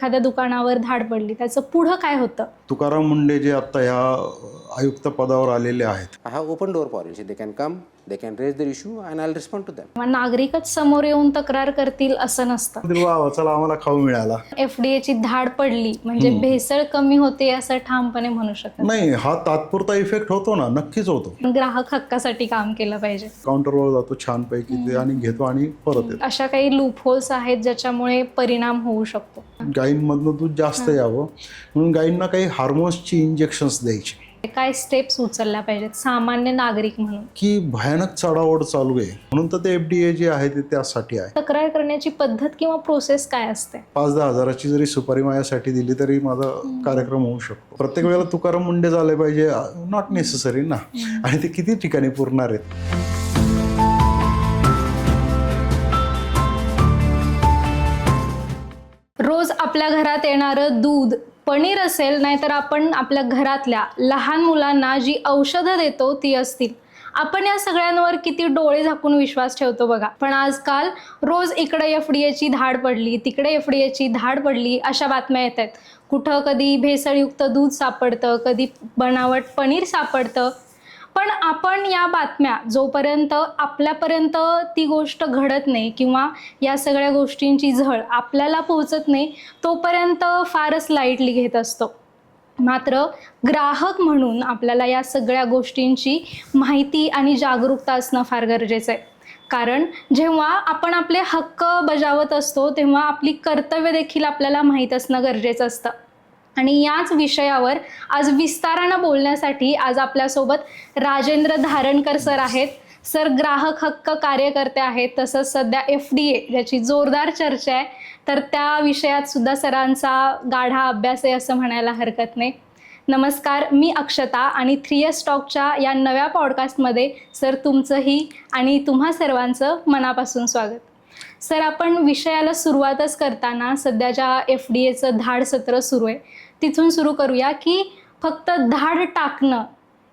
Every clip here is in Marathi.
एखाद्या दुकानावर धाड पडली, त्याचं पुढं काय होतं? तुकाराम मुंडे जे आता ह्या आयुक्त पदावर आलेले आहेत, I have open door policy. They can come, they can raise their issue, and I'll respond to them. मग नागरिकच समोर येऊन तक्रार करतील असं नसतं. चला आम्हाला खाऊ मिळाला. FDA ची धाड पडली म्हणजे भेसळ कमी होते असं ठामपणे म्हणू शकत नाही, हा तात्पुरता इफेक्ट होतो ना, नक्कीच होतो. नाही. ग्राहक हक्कासाठी काम केलं पाहिजे. काउंटरवर जातो छानपैकी ते आणि घेतो आणि परत येतो. अशा काही लूप होल्स आहेत ज्याच्यामुळे परिणाम होऊ शकतो. गायींमधनं दूध जास्त यावं म्हणून गायींना काही हार्मोन्सची इंजेक्शन्स द्यायची. काय स्टेप्स उचलल्या पाहिजेत सामान्य नागरिक म्हणून? की भयानक चढाओढ चालू आहे म्हणून तर ते FDA जे आहे ते त्यासाठी आहे. तक्रार करण्याची पद्धत किंवा प्रोसेस काय असते? 5-10 हजाराची जरी सुपारी माझ्यासाठी दिली तरी माझा कार्यक्रम होऊ शकतो. प्रत्येक वेळेला तुकाराम मुंडे झाले पाहिजे नॉट नेसेसरी ना. आणि ते किती ठिकाणी पुरणार आहेत. रोज आपल्या घरात येणारं दूध, पनीर असेल, नाहीतर आपण आपल्या घरातल्या लहान मुलांना जी औषधं देतो ती असतील, आपण या सगळ्यांवर किती डोळे झाकून विश्वास ठेवतो बघा. पण आजकाल रोज इकडे FDA ची धाड पडली, तिकडे FDA ची धाड पडली अशा बातम्या येत आहेत. कुठं कधी भेसळयुक्त दूध सापडतं, कधी बनावट पनीर सापडतं. पण आपण या बातम्या जोपर्यंत आपल्यापर्यंत ती गोष्ट घडत नाही किंवा या सगळ्या गोष्टींची झळ आपल्याला पोहोचत नाही तोपर्यंत फारच लाईटली घेत असतो. मात्र ग्राहक म्हणून आपल्याला या सगळ्या गोष्टींची माहिती आणि जागरूकता असणं फार गरजेचं आहे. कारण जेव्हा आपण आपले हक्क बजावत असतो तेव्हा आपली कर्तव्य देखील आपल्याला माहीत असणं गरजेचं असतं. आणि याच विषयावर आज विस्तारानं बोलण्यासाठी आज आपल्यासोबत राजेंद्र धारणकर सर आहेत. सर ग्राहक हक्क कार्यकर्ते आहेत, तसंच सध्या FDA ज्याची जोरदार चर्चा आहे, तर त्या विषयात सुद्धा सरांचा गाढा अभ्यास आहे असं म्हणायला हरकत नाही. नमस्कार, मी अक्षता आणि 3S टॉकच्या या नव्या पॉडकास्टमध्ये सर तुमचंही आणि तुम्हा सर्वांचं मनापासून स्वागत. सर, आपण विषयाला सुरुवातच करताना सध्या ज्या FDAचं धाड सत्र सुरू आहे तिथून सुरू करूया की फक्त धाड टाकणं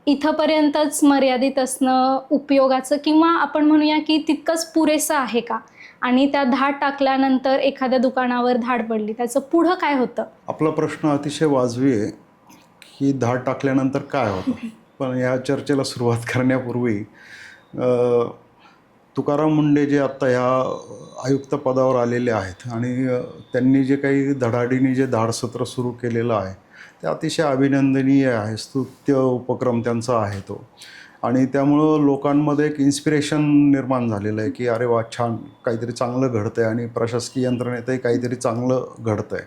इथंपर्यंतच मर्यादित असणं उपयोगाचं, किंवा आपण म्हणूया की तितकंच पुरेसं आहे का? आणि त्या धाड टाकल्यानंतर एखाद्या दुकानावर धाड पडली, त्याचं पुढं काय होतं? आपला प्रश्न अतिशय वाजवी आहे की धाड टाकल्यानंतर काय होतं. पण या चर्चेला सुरुवात करण्यापूर्वी तुकाराम मुंडे जे आता ह्या आयुक्त पदावर आलेले आहेत आणि त्यांनी जे काही धडाडीने जे धाडसत्र सुरू केलेलं आहे ते अतिशय अभिनंदनीय आहे. स्तुत्य उपक्रम त्यांचा आहे तो. आणि त्यामुळं लोकांमध्ये एक इन्स्पिरेशन निर्माण झालेलं आहे की अरे वा, छान, काहीतरी चांगलं घडतं आहे आणि प्रशासकीय यंत्रणेतही काहीतरी चांगलं घडतं आहे.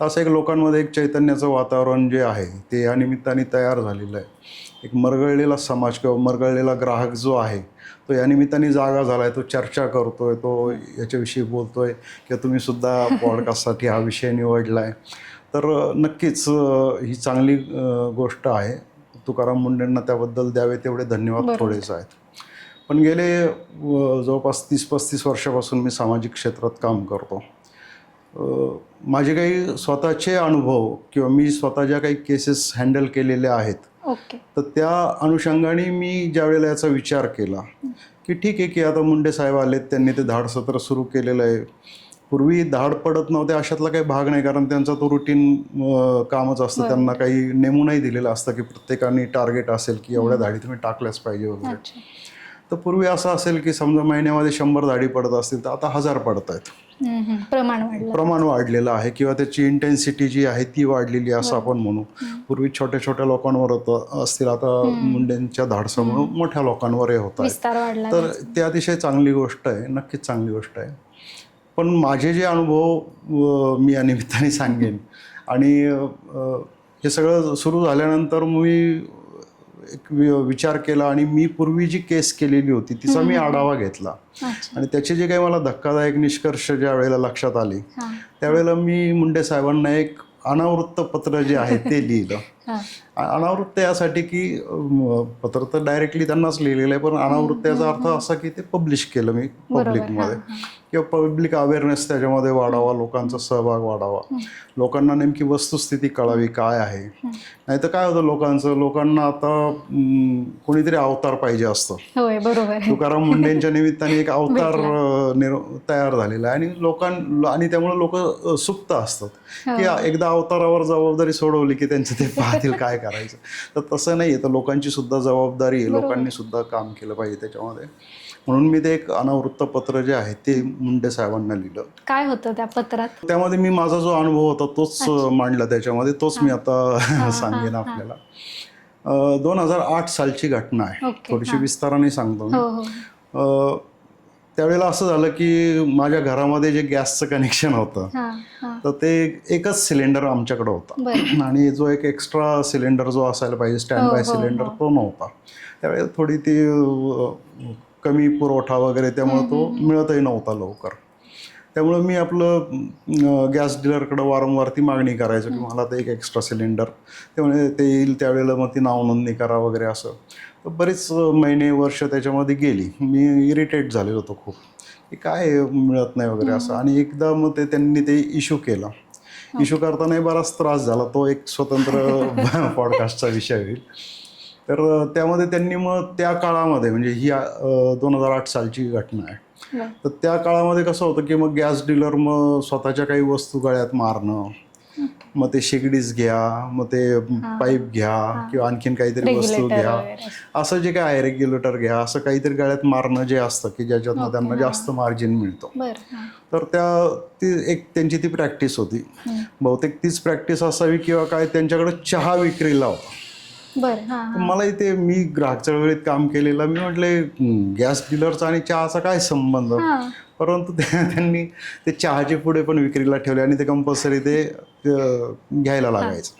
तर असं एक लोकांमध्ये एक चैतन्याचं वातावरण जे आहे ते या निमित्ताने तयार झालेलं आहे. एक मरगळलेला समाज किंवा मरगळलेला ग्राहक जो आहे तो या निमित्ताने जागा झाला आहे. तो चर्चा करतो आहे, तो याच्याविषयी बोलतो आहे किंवा तुम्हीसुद्धा पॉडकास्टसाठी हा विषय निवडला आहे. तर नक्कीच ही चांगली गोष्ट आहे. तुकाराम मुंडेंना त्याबद्दल द्यावे तेवढे धन्यवाद थोडेच आहेत. पण गेले जवळपास 30-35 वर्षापासून मी सामाजिक क्षेत्रात काम करतो. माझे काही स्वतःचे अनुभव किंवा मी स्वतः ज्या काही केसेस हँडल केलेल्या आहेत, तर त्या अनुषंगाने मी ज्या वेळेला याचा विचार केला की ठीक आहे की आता मुंडे साहेब आलेत, त्यांनी ते धाडसत्र सुरू केलेलं आहे. पूर्वी धाड पडत नव्हते अशातला काही भाग नाही, कारण त्यांचा तो रुटीन कामच असतं. त्यांना काही नेमूनही दिलेलं असतं की प्रत्येकाने टार्गेट असेल की एवढ्या धाडी तुम्ही टाकल्याच पाहिजे वगैरे. तर पूर्वी असं असेल की समजा महिन्यामध्ये 100 धाडी पडत असतील तर आता 1000 पडत आहेत. प्रमाण वाढलेलं आहे किंवा त्याची इंटेन्सिटी जी आहे ती वाढलेली आहे असं आपण म्हणू. पूर्वी छोट्या छोट्या लोकांवर असतील, आता मुंडेंच्या धाडसामुळे मोठ्या लोकांवरही होत आहे. तर ते अतिशय चांगली गोष्ट आहे, नक्कीच चांगली गोष्ट आहे. पण माझे जे अनुभव मी या निमित्ताने सांगेन. आणि हे सगळं सुरू झाल्यानंतर मी एक विचार केला आणि मी पूर्वी जी केस केलेली होती तिचा मी आढावा घेतला. आणि त्याचे जे काही मला धक्कादायक निष्कर्ष ज्या वेळेला लक्षात आले त्यावेळेला मी मुंडे साहेबांना एक अनावृत्त पत्र जे आहे ते लिहिलं. हां. अनावृत्त यासाठी की पत्र तर डायरेक्टली त्यांनाच लिहिलेलं आहे, पण अनावृत्त याचा अर्थ असा की ते पब्लिश केलं मी पब्लिकमध्ये, किंवा पब्लिक अवेअरनेस त्याच्यामध्ये वाढावा, लोकांचा सहभाग वाढावा, लोकांना नेमकी वस्तुस्थिती कळावी काय आहे. नाही तर काय होतं लोकांना आता कोणीतरी अवतार पाहिजे असतं. होय, बरोबर. तुकाराम मुंडेंच्या निमित्ताने एक अवतार तयार झालेला आहे, आणि त्यामुळे लोक सुप्त असतात की एकदा अवतारावर जबाबदारी सोडवली की त्यांचं ते पाहतील काय करायचं. तर तसं नाही आहे, तर लोकांची सुद्धा जबाबदारी आहे, लोकांनी सुद्धा काम केलं पाहिजे त्याच्यामध्ये. म्हणून मी ते एक अनावृत्त पत्र जे आहे ते मुंडे साहेबांना लिहिलं. काय होतं त्या पत्रात? त्यामध्ये मी माझा जो अनुभव होता तोच मांडला त्याच्यामध्ये, तोच मी आता सांगेन आपल्याला. 2008 सालची घटना आहे, थोडीशी विस्ताराने सांगतो मी. त्यावेळेला असं झालं की माझ्या घरामध्ये जे गॅसचं कनेक्शन होतं तर ते एकच सिलेंडर आमच्याकडे होता, आणि जो एक एक्स्ट्रा सिलेंडर जो असायला पाहिजे स्टँड बाय सिलेंडर तो नव्हता. त्यावेळेला थोडी ती कमी पुरवठा वगैरे, त्यामुळे तो मिळतही नव्हता लवकर. त्यामुळे मी आपलं गॅस डीलरकडे वारंवार ती मागणी करायचो की मला ते एक एक्स्ट्रा सिलेंडर, त्यामुळे ते येईल त्यावेळेला मग ती नाव नोंदणी करा वगैरे असं. तर बरेच महिने वर्ष त्याच्यामध्ये गेली. मी इरिटेट झालेलो होतो खूप की काय मिळत नाही वगैरे असं. आणि एकदा मग त्यांनी ते इश्यू केला. इश्यू करतानाही बराच त्रास झाला, तो एक स्वतंत्र पॉडकास्टचा विषय होईल. तर त्यामध्ये त्यांनी मग त्या काळामध्ये, म्हणजे ही 2008 सालची घटना आहे, तर त्या काळामध्ये कसं होतं की मग गॅस डीलर मग स्वतःच्या काही वस्तू गळ्यात मारणं, मग ते शेगडीज घ्या, मग ते पाईप घ्या, किंवा आणखीन काहीतरी वस्तू घ्या, असं जे काय आहे रेग्युलेटर घ्या, असं काहीतरी गळ्यात मारणं जे असतं की ज्याच्यातनं त्यांना जास्त मार्जिन मिळतो. तर त्यांची ती प्रॅक्टिस होती. बहुतेक तीच प्रॅक्टिस असावी किंवा काय, त्यांच्याकडे चहा विक्रीला होता. मला इथे, मी ग्राहक चळवळीत काम केलेलं, मी म्हटले गॅस डीलरचा आणि चहाचा काय संबंध, परंतु त्यांनी ते चहाचे पुढे पण विक्रीला ठेवले आणि ते कंपल्सरी ते घ्यायला लागायचं.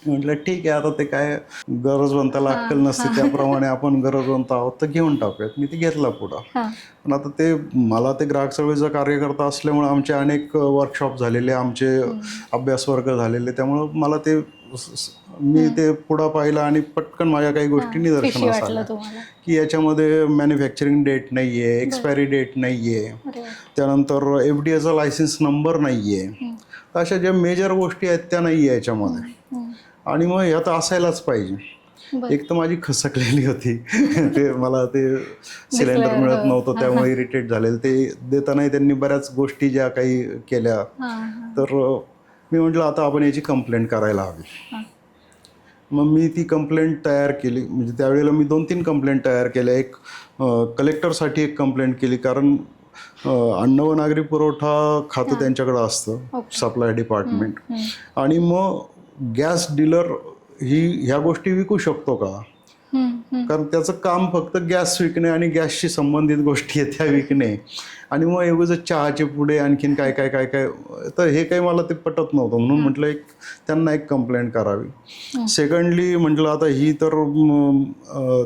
म्हटलं ठीक आहे, आता ते काय गरजवंताला अक्कल नसते, त्याप्रमाणे आपण गरजवंत आहोत तर घेऊन टाकूयात. मी ते घेतला पुढं. पण आता ते मला ते ग्राहक चळवळीचा कार्यकर्ता असल्यामुळे आमचे अनेक वर्कशॉप झालेले, आमचे अभ्यास वर्ग झालेले, त्यामुळं मला ते, मी ते पुढं पाहिलं आणि पटकन माझ्या काही गोष्टी निदर्शनास आल्या की याच्यामध्ये मॅन्युफॅक्चरिंग डेट नाही आहे, एक्सपायरी डेट नाही आहे, त्यानंतर FDAचा लायसन्स नंबर नाही आहे, अशा ज्या मेजर गोष्टी आहेत त्या नाही आहे याच्यामध्ये. आणि मग ह्यात असायलाच पाहिजे. एक तर माझी खसकलेली होती ते, मला ते सिलेंडर मिळत नव्हतं त्यामुळे इरिटेट झालेलं. ते देतानाही त्यांनी बऱ्याच गोष्टी ज्या काही केल्या, तर मी म्हटलं आता आपण याची कंप्लेंट करायला हवी. मग मी ती कंप्लेंट तयार केली. म्हणजे त्यावेळेला मी 2-3 कंप्लेंट तयार केल्या. एक कलेक्टरसाठी एक कंप्लेंट केली, कारण अन्न व नागरी पुरवठा खातं त्यांच्याकडं असतं, सप्लाय डिपार्टमेंट. आणि मग गॅस डीलर ह्या गोष्टी विकू शकतो का, कारण त्याचं काम फक्त गॅस विकणे आणि गॅसशी संबंधित गोष्टी आहेत त्या विकणे, आणि मग एवढं चहाचे पुढे आणखीन काय काय काय काय, तर हे काही मला ते पटत नव्हतं. म्हणून म्हटलं त्यांना एक कंप्लेंट करावी. सेकंडली म्हटलं आता ही तर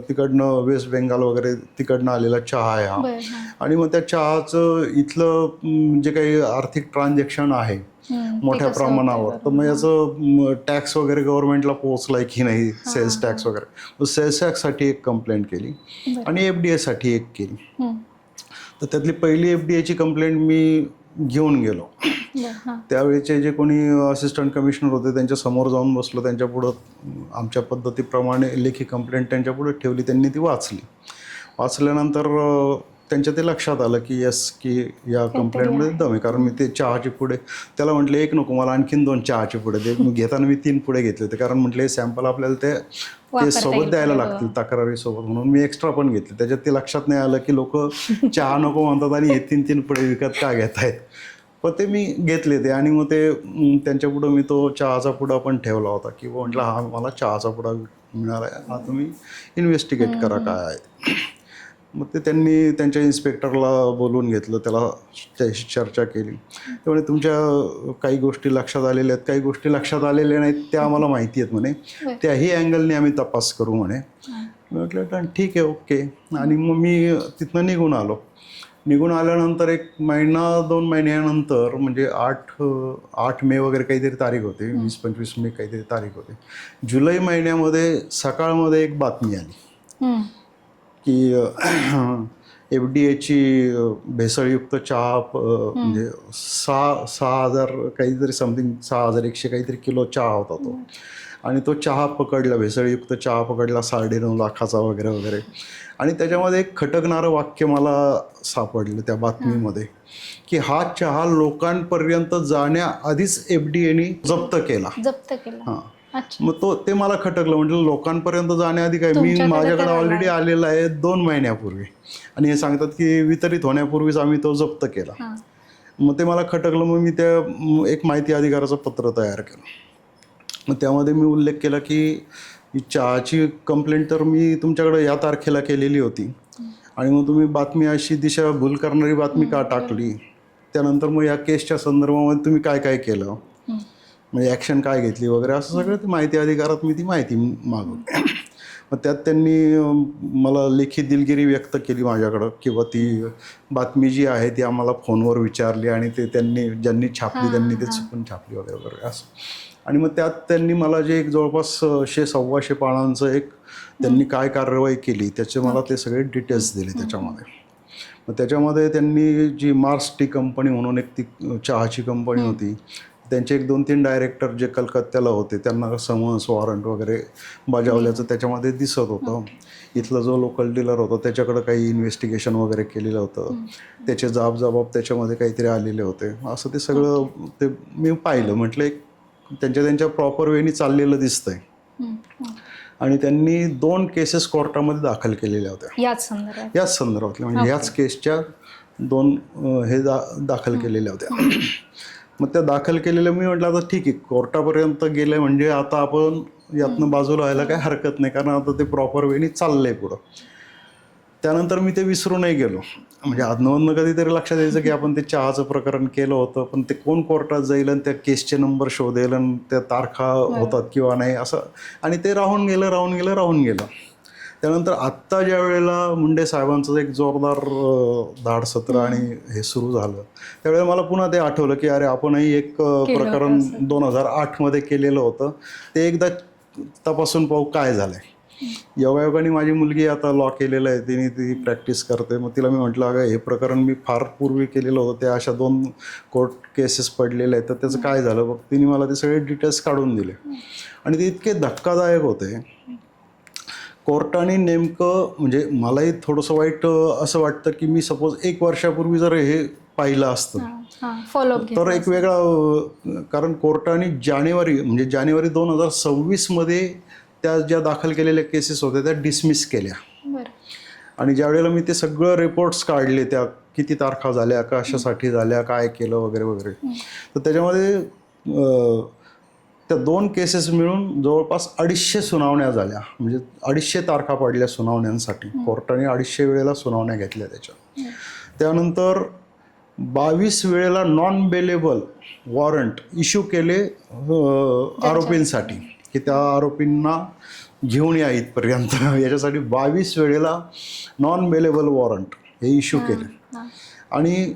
तिकडनं वेस्ट बेंगाल वगैरे तिकडनं आलेला चहा आहे हा, आणि मग त्या चहाचं इथलं जे काही आर्थिक ट्रान्झॅक्शन आहे मोठ्या प्रमाणावर, तर मग याचं टॅक्स वगैरे गव्हर्नमेंटला पोहोचलाय की नाही, सेल्स टॅक्स वगैरे. सेल्स टॅक्ससाठी एक कंप्लेंट केली आणि FDAसाठी एक केली. तर त्यातली पहिली FDAची कंप्लेंट मी घेऊन गेलो. त्यावेळेचे जे कोणी असिस्टंट कमिशनर होते त्यांच्या समोर जाऊन बसलो, त्यांच्या पुढं आमच्या पद्धतीप्रमाणे लेखी कंप्लेंट त्यांच्या पुढे ठेवली. त्यांनी ती वाचली. वाचल्यानंतर त्यांच्या ते लक्षात आलं की येस, की या कंप्लेंटमध्ये दम आहे. कारण मी ते चहाचे पुढे त्याला म्हटलं एक नको, मला आणखीन 2 चहाचे पुढे दे. घेताना मी 3 पुढे घेतले होते, कारण म्हटले सॅम्पल आपल्याला ते सोबत द्यायला लागतील तक्रारीसोबत, म्हणून मी एक्स्ट्रा पण घेतले. त्याच्यात ते लक्षात नाही आलं की लोक चहा नको म्हणतात आणि हे 3 पुढे विकत का घेत आहेत. पण ते मी घेतले ते, आणि मग ते त्यांच्या पुढं मी तो चहाचा पुडा पण ठेवला होता की म्हटलं हा मला चहाचा पुडा मिळाला आहे, हा तुम्ही इन्व्हेस्टिगेट करा काय आहे. मग ते त्यांनी त्यांच्या इन्स्पेक्टरला बोलवून घेतलं, त्याला त्याशी चर्चा केली. त्यामुळे तुमच्या काही गोष्टी लक्षात आलेल्या आहेत, काही गोष्टी लक्षात आलेल्या नाहीत, त्या आम्हाला माहिती आहेत म्हणे, त्याही अँगलने आम्ही तपास करू म्हणे. म्हटलं ठीक आहे, ओके. आणि मग मी तिथनं निघून आलो. निघून आल्यानंतर 1-2 महिन्यानंतर म्हणजे 8 मे वगैरे काहीतरी तारीख होती, 20-25 मे काहीतरी तारीख होती. जुलै महिन्यामध्ये सकाळमध्ये एक बातमी आली की FDA भेसळयुक्त चहा म्हणजे 6,000 काहीतरी समथिंग 6,100 काहीतरी किलो चहा होता तो, आणि तो चहा पकडला, भेसळयुक्त चहा पकडला 9.5 लाखाचा वगैरे वगैरे. आणि त्याच्यामध्ये एक खटकणारं वाक्य मला सापडलं त्या बातमीमध्ये की हा चहा लोकांपर्यंत जाण्याआधीच FDAने जप्त केला. हां, अच्छा. मग ते मला खटकलं. म्हटलं लोकांपर्यंत जाण्याआधी काय, मी माझ्याकडे ऑलरेडी आलेला आहे 2 महिन्यापूर्वी, आणि हे सांगतात की वितरित होण्यापूर्वीच आम्ही तो जप्त केला. मग ते मला खटकलं. मग मी त्या एक माहिती अधिकाराचं पत्र तयार केलं. मग त्यामध्ये मी उल्लेख केला की ही चहाची कंप्लेंट तर मी तुमच्याकडे या तारखेला केलेली होती, आणि मग तुम्ही बातमी अशी दिशाभूल करणारी बातमी का टाकली, त्यानंतर मग या केसच्या संदर्भामध्ये तुम्ही काय काय केलं, म्हणजे ॲक्शन काय घेतली वगैरे, असं सगळं ते माहिती अधिकारात मी ती माहिती मागवली. मग त्यात त्यांनी मला लेखी दिलगिरी व्यक्त केली माझ्याकडं, किंवा ती बातमी जी आहे ती आम्हाला फोनवर विचारली, आणि ते ज्यांनी छापली त्यांनी ते चुकून छापली वगैरे वगैरे असं. आणि मग त्यात त्यांनी मला जे एक जवळपास 100-125 पानांचं एक त्यांनी काय कारवाई केली त्याचे मला ते सगळे डिटेल्स दिले त्याच्यामध्ये. मग त्याच्यामध्ये त्यांनी जी मार्स टी कंपनी म्हणून एक ती चहाची कंपनी होती, त्यांचे 1-2-3 डायरेक्टर जे कलकत्त्याला होते त्यांना समन्स वॉरंट वगैरे बजावल्याचं त्याच्यामध्ये दिसत होतं. इथला जो लोकल डीलर होता त्याच्याकडं काही इन्व्हेस्टिगेशन वगैरे केलेलं होतं, त्याचे जबाब त्याच्यामध्ये काहीतरी आलेले होते. असं ते सगळं ते मी पाहिलं. म्हटलं एक त्यांच्या प्रॉपर वेनी चाललेलं दिसतंय. आणि त्यांनी 2 केसेस कोर्टामध्ये दाखल केलेल्या होत्या याच संदर्भातल्या, म्हणजे ह्याच केसच्या 2 हे दाखल केलेल्या होत्या. मग त्या दाखल केलेल्या मी म्हटलं आता ठीक आहे, कोर्टापर्यंत गेलं म्हणजे आता आपण यातनं बाजूला व्हायला काही हरकत नाही, कारण आता ते प्रॉपर वेनी चाललंय पुढं. त्यानंतर मी ते विसरूनही गेलो. म्हणजे अधनमधनं कधीतरी लक्षात यायचं की आपण ते चहाचं प्रकरण केलं होतं, पण ते कोण कोर्टात जाईल आणि त्या केसचे नंबर शोधेल आणि त्या तारखा होतात किंवा नाही असं, आणि ते राहून गेलं. त्यानंतर आत्ता ज्या वेळेला मुंडे साहेबांचं एक जोरदार धाडसत्र आणि हे सुरू झालं, त्यावेळेला मला पुन्हा ते आठवलं की अरे आपणही एक प्रकरण 2008 केलेलं होतं, ते एकदा तपासून पाहू काय झालंय. योगायोगाने माझी मुलगी आता लॉ केलेलं आहे, तिने ती प्रॅक्टिस करते. मग तिला मी म्हटलं अगं हे प्रकरण मी फार पूर्वी केलेलं होतं, त्या अशा 2 कोर्ट केसेस पडलेले आहेत, तर त्याचं काय झालं बघ. तिने मला ते सगळे डिटेल्स काढून दिले, आणि ते इतके धक्कादायक होते. कोर्टाने नेमकं म्हणजे मलाही थोडंसं वाईट असं वाटतं की मी सपोज 1 वर्षापूर्वी जर हे पाहिलं असतं तर एक वेगळा, कारण कोर्टाने जानेवारी 2026 त्या ज्या दाखल केलेल्या केसेस होत्या त्या डिसमिस केल्या. आणि ज्या वेळेला मी ते सगळं रिपोर्ट्स काढले, त्या किती तारखा झाल्या, कशासाठी झाल्या, काय केलं वगैरे वगैरे, तर त्याच्यामध्ये त्या 2 केसेस मिळून जवळपास 250 सुनावण्या झाल्या. म्हणजे 250 तारखा पडल्या सुनावण्यांसाठी. कोर्टाने 250 वेळेला सुनावण्या घेतल्या त्याच्या. त्यानंतर 22 वेळेला नॉन बेलेबल वॉरंट इश्यू केले आरोपींसाठी, की त्या आरोपींना घेऊन या इथपर्यंत, याच्यासाठी 22 वेळेला नॉन बेलेबल वॉरंट हे इश्यू केले. आणि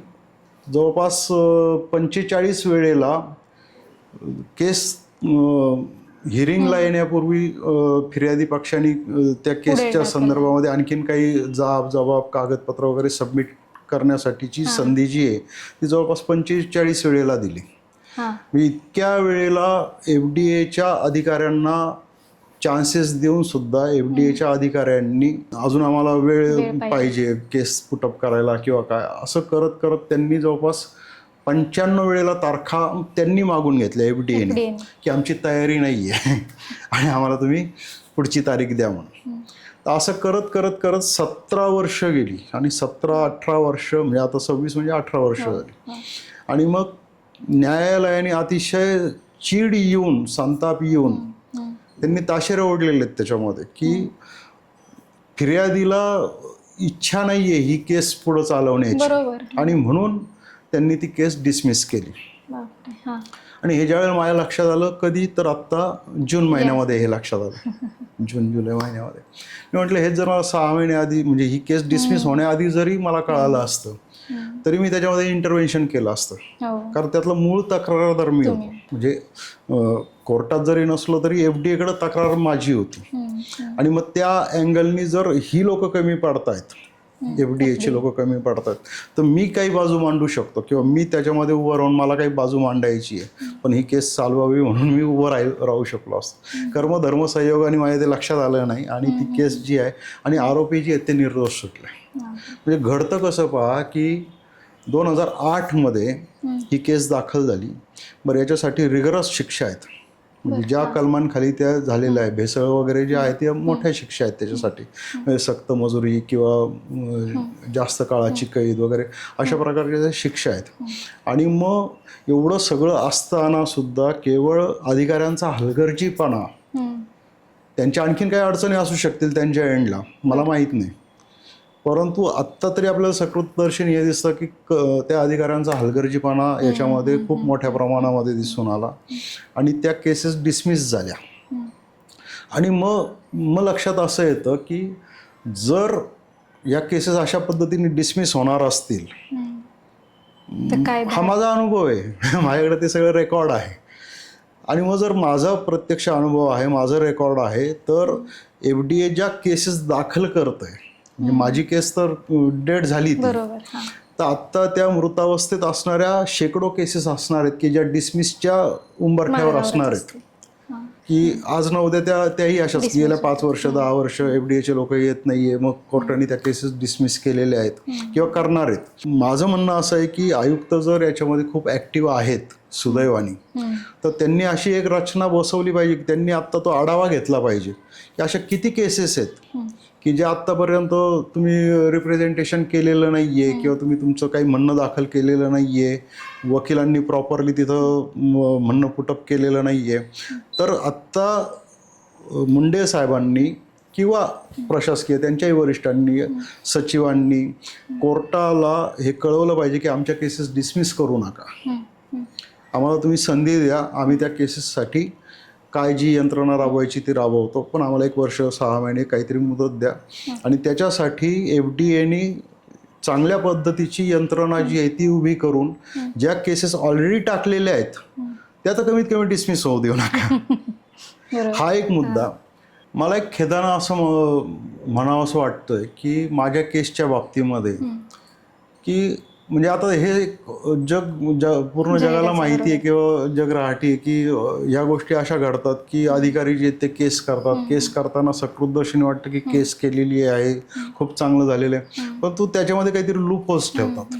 जवळपास 45 वेळेला केस हिअरिंगला येण्यापूर्वी फिर्यादी पक्षांनी त्या केसच्या संदर्भामध्ये आणखीन काही जबाब कागदपत्र वगैरे सबमिट करण्यासाठीची संधी जी आहे ती जवळपास 45 वेळेला दिली. इतक्या वेळेला FDAच्या अधिकाऱ्यांना चान्सेस देऊन सुद्धा FDAच्या अधिकाऱ्यांनी अजून आम्हाला वेळ पाहिजे केस पुटअप करायला किंवा काय असं करत करत त्यांनी जवळपास 95 वेळेला तारखा त्यांनी मागून घेतल्या FDAने, की आमची तयारी नाही आहे आणि आम्हाला तुम्ही पुढची तारीख द्या म्हणून. तर असं करत करत करत 17 वर्ष गेली, आणि 17-18 वर्ष म्हणजे आता 26 म्हणजे 18 वर्ष झाली. आणि मग न्यायालयाने अतिशय चीड येऊन, संताप येऊन त्यांनी ताशेरे ओढलेले आहेत त्याच्यामध्ये, की फिर्यादीला इच्छा नाही आहे ही केस पुढं चालवण्याची, आणि म्हणून त्यांनी ती केस डिसमिस केली. आणि हे ज्यावेळेला माझ्या लक्षात आलं कधी, तर आत्ता जून महिन्यामध्ये हे लक्षात आलं, जून-जुलै महिन्यामध्ये. मी म्हटलं हे जर 6 महिने आधी म्हणजे ही केस डिसमिस होण्याआधी जरी मला कळालं असतं तरी मी त्याच्यामध्ये इंटरव्हेन्शन केलं असतं, हो. कारण त्यातलं मूळ तक्रारदार मी होतो. म्हणजे कोर्टात जरी नसलो तरी FDA कडे तक्रार माझी होती. आणि मग त्या अँगलनी जर ही लोक कमी पडतायत, FDA लोक कमी पडतात, तर मी काही बाजू मांडू शकतो किंवा मी त्याच्यामध्ये उभं राहून मला काही बाजू मांडायची आहे, पण ही केस चालवावी म्हणून मी उभं राहू शकलो असतो. कर्मधर्म संयोगाने माझ्या ते लक्षात आलं नाही आणि ती केस जी आहे आणि आरोपी जी आहेत ते निर्दोष सुटले. म्हणजे घडतं कसं पहा की 2008 ही केस दाखल झाली. बरं, याच्यासाठी रिगरस शिक्षा आहेत, म्हणजे ज्या कलमांखाली त्या झालेल्या आहे, भेसळ वगैरे जे आहे त्या मोठ्या शिक्षा आहेत त्याच्यासाठी, म्हणजे सक्त मजुरी किंवा जास्त काळाची कैद वगैरे अशा प्रकारच्या शिक्षा आहेत. आणि मग एवढं सगळं असताना सुद्धा केवळ अधिकाऱ्यांचा हलगर्जीपणा, त्यांच्या आणखीन काही अडचणी असू शकतील त्यांच्या एंडला, मला माहीत नाही, परंतु आत्ता तरी आपल्याला सकृतदर्शनी हे दिसतं की त्या अधिकाऱ्यांचा हलगर्जीपणा याच्यामध्ये खूप मोठ्या प्रमाणामध्ये दिसून आला आणि त्या केसेस डिसमिस झाल्या. आणि मग लक्षात असं येतं की जर या केसेस अशा पद्धतीने डिसमिस होणार असतील, हा माझा अनुभव आहे, माझ्याकडे ते सगळं रेकॉर्ड आहे, आणि मग जर माझा प्रत्यक्ष अनुभव आहे, माझं रेकॉर्ड आहे, तर FDA ज्या केसेस दाखल करत आहे, म्हणजे माझी केस तर डेट झाली ती, तर आत्ता त्या मृतावस्थेत असणाऱ्या शेकडो केसेस असणार आहेत की ज्या डिसमिसच्या उंबरठ्यावर असणार आहेत, की आज न उद्या त्याही अशाच गेल्या 5 वर्ष 10 वर्ष FDA लोक येत नाहीये, मग कोर्टाने त्या केसेस डिसमिस केलेल्या आहेत किंवा करणार आहेत. माझं म्हणणं असं आहे की आयुक्त जर याच्यामध्ये खूप ॲक्टिव्ह आहेत सुदैवानी, तर त्यांनी अशी एक रचना बसवली पाहिजे की त्यांनी आत्ता तो आढावा घेतला पाहिजे की अशा किती केसेस आहेत की जे आत्तापर्यंत तुम्ही रिप्रेझेंटेशन केलेलं नाही आहे किंवा तुम्ही तुमचं काही म्हणणं दाखल केलेलं नाही आहे, वकिलांनी प्रॉपरली तिथं म्हणणं पुटअप केलेलं नाही आहे. तर आत्ता मुंडे साहेबांनी किंवा प्रशासकीय त्यांच्याही वरिष्ठांनी, सचिवांनी कोर्टाला हे कळवलं पाहिजे की आमच्या केसेस डिसमिस करू नका, आम्हाला तुम्ही संधी द्या, आम्ही त्या केसेससाठी काय जी यंत्रणा राबवायची ती राबवतो, पण आम्हाला 1 वर्ष 6 महिने काहीतरी मुदत द्या. आणि त्याच्यासाठी FDAने चांगल्या पद्धतीची यंत्रणा जी आहे ती उभी करून ज्या केसेस ऑलरेडी टाकलेल्या आहेत त्या तर कमीत कमी डिसमिस होऊ देऊ नका. हा एक मुद्दा. मला एक खेदानं असं म्हणावं असं वाटतंय की माझ्या केसच्या बाबतीमध्ये की म्हणजे आता हे पूर्ण जगाला माहिती आहे किंवा जग राहटी आहे की ह्या गोष्टी अशा घडतात की अधिकारी जे ते केस करतात, केस करताना सकृतदर्शनी वाटतं की केस केलेली आहे, खूप चांगलं झालेलं आहे, पण तू त्याच्यामध्ये काहीतरी लूप होल्स ठेवतात.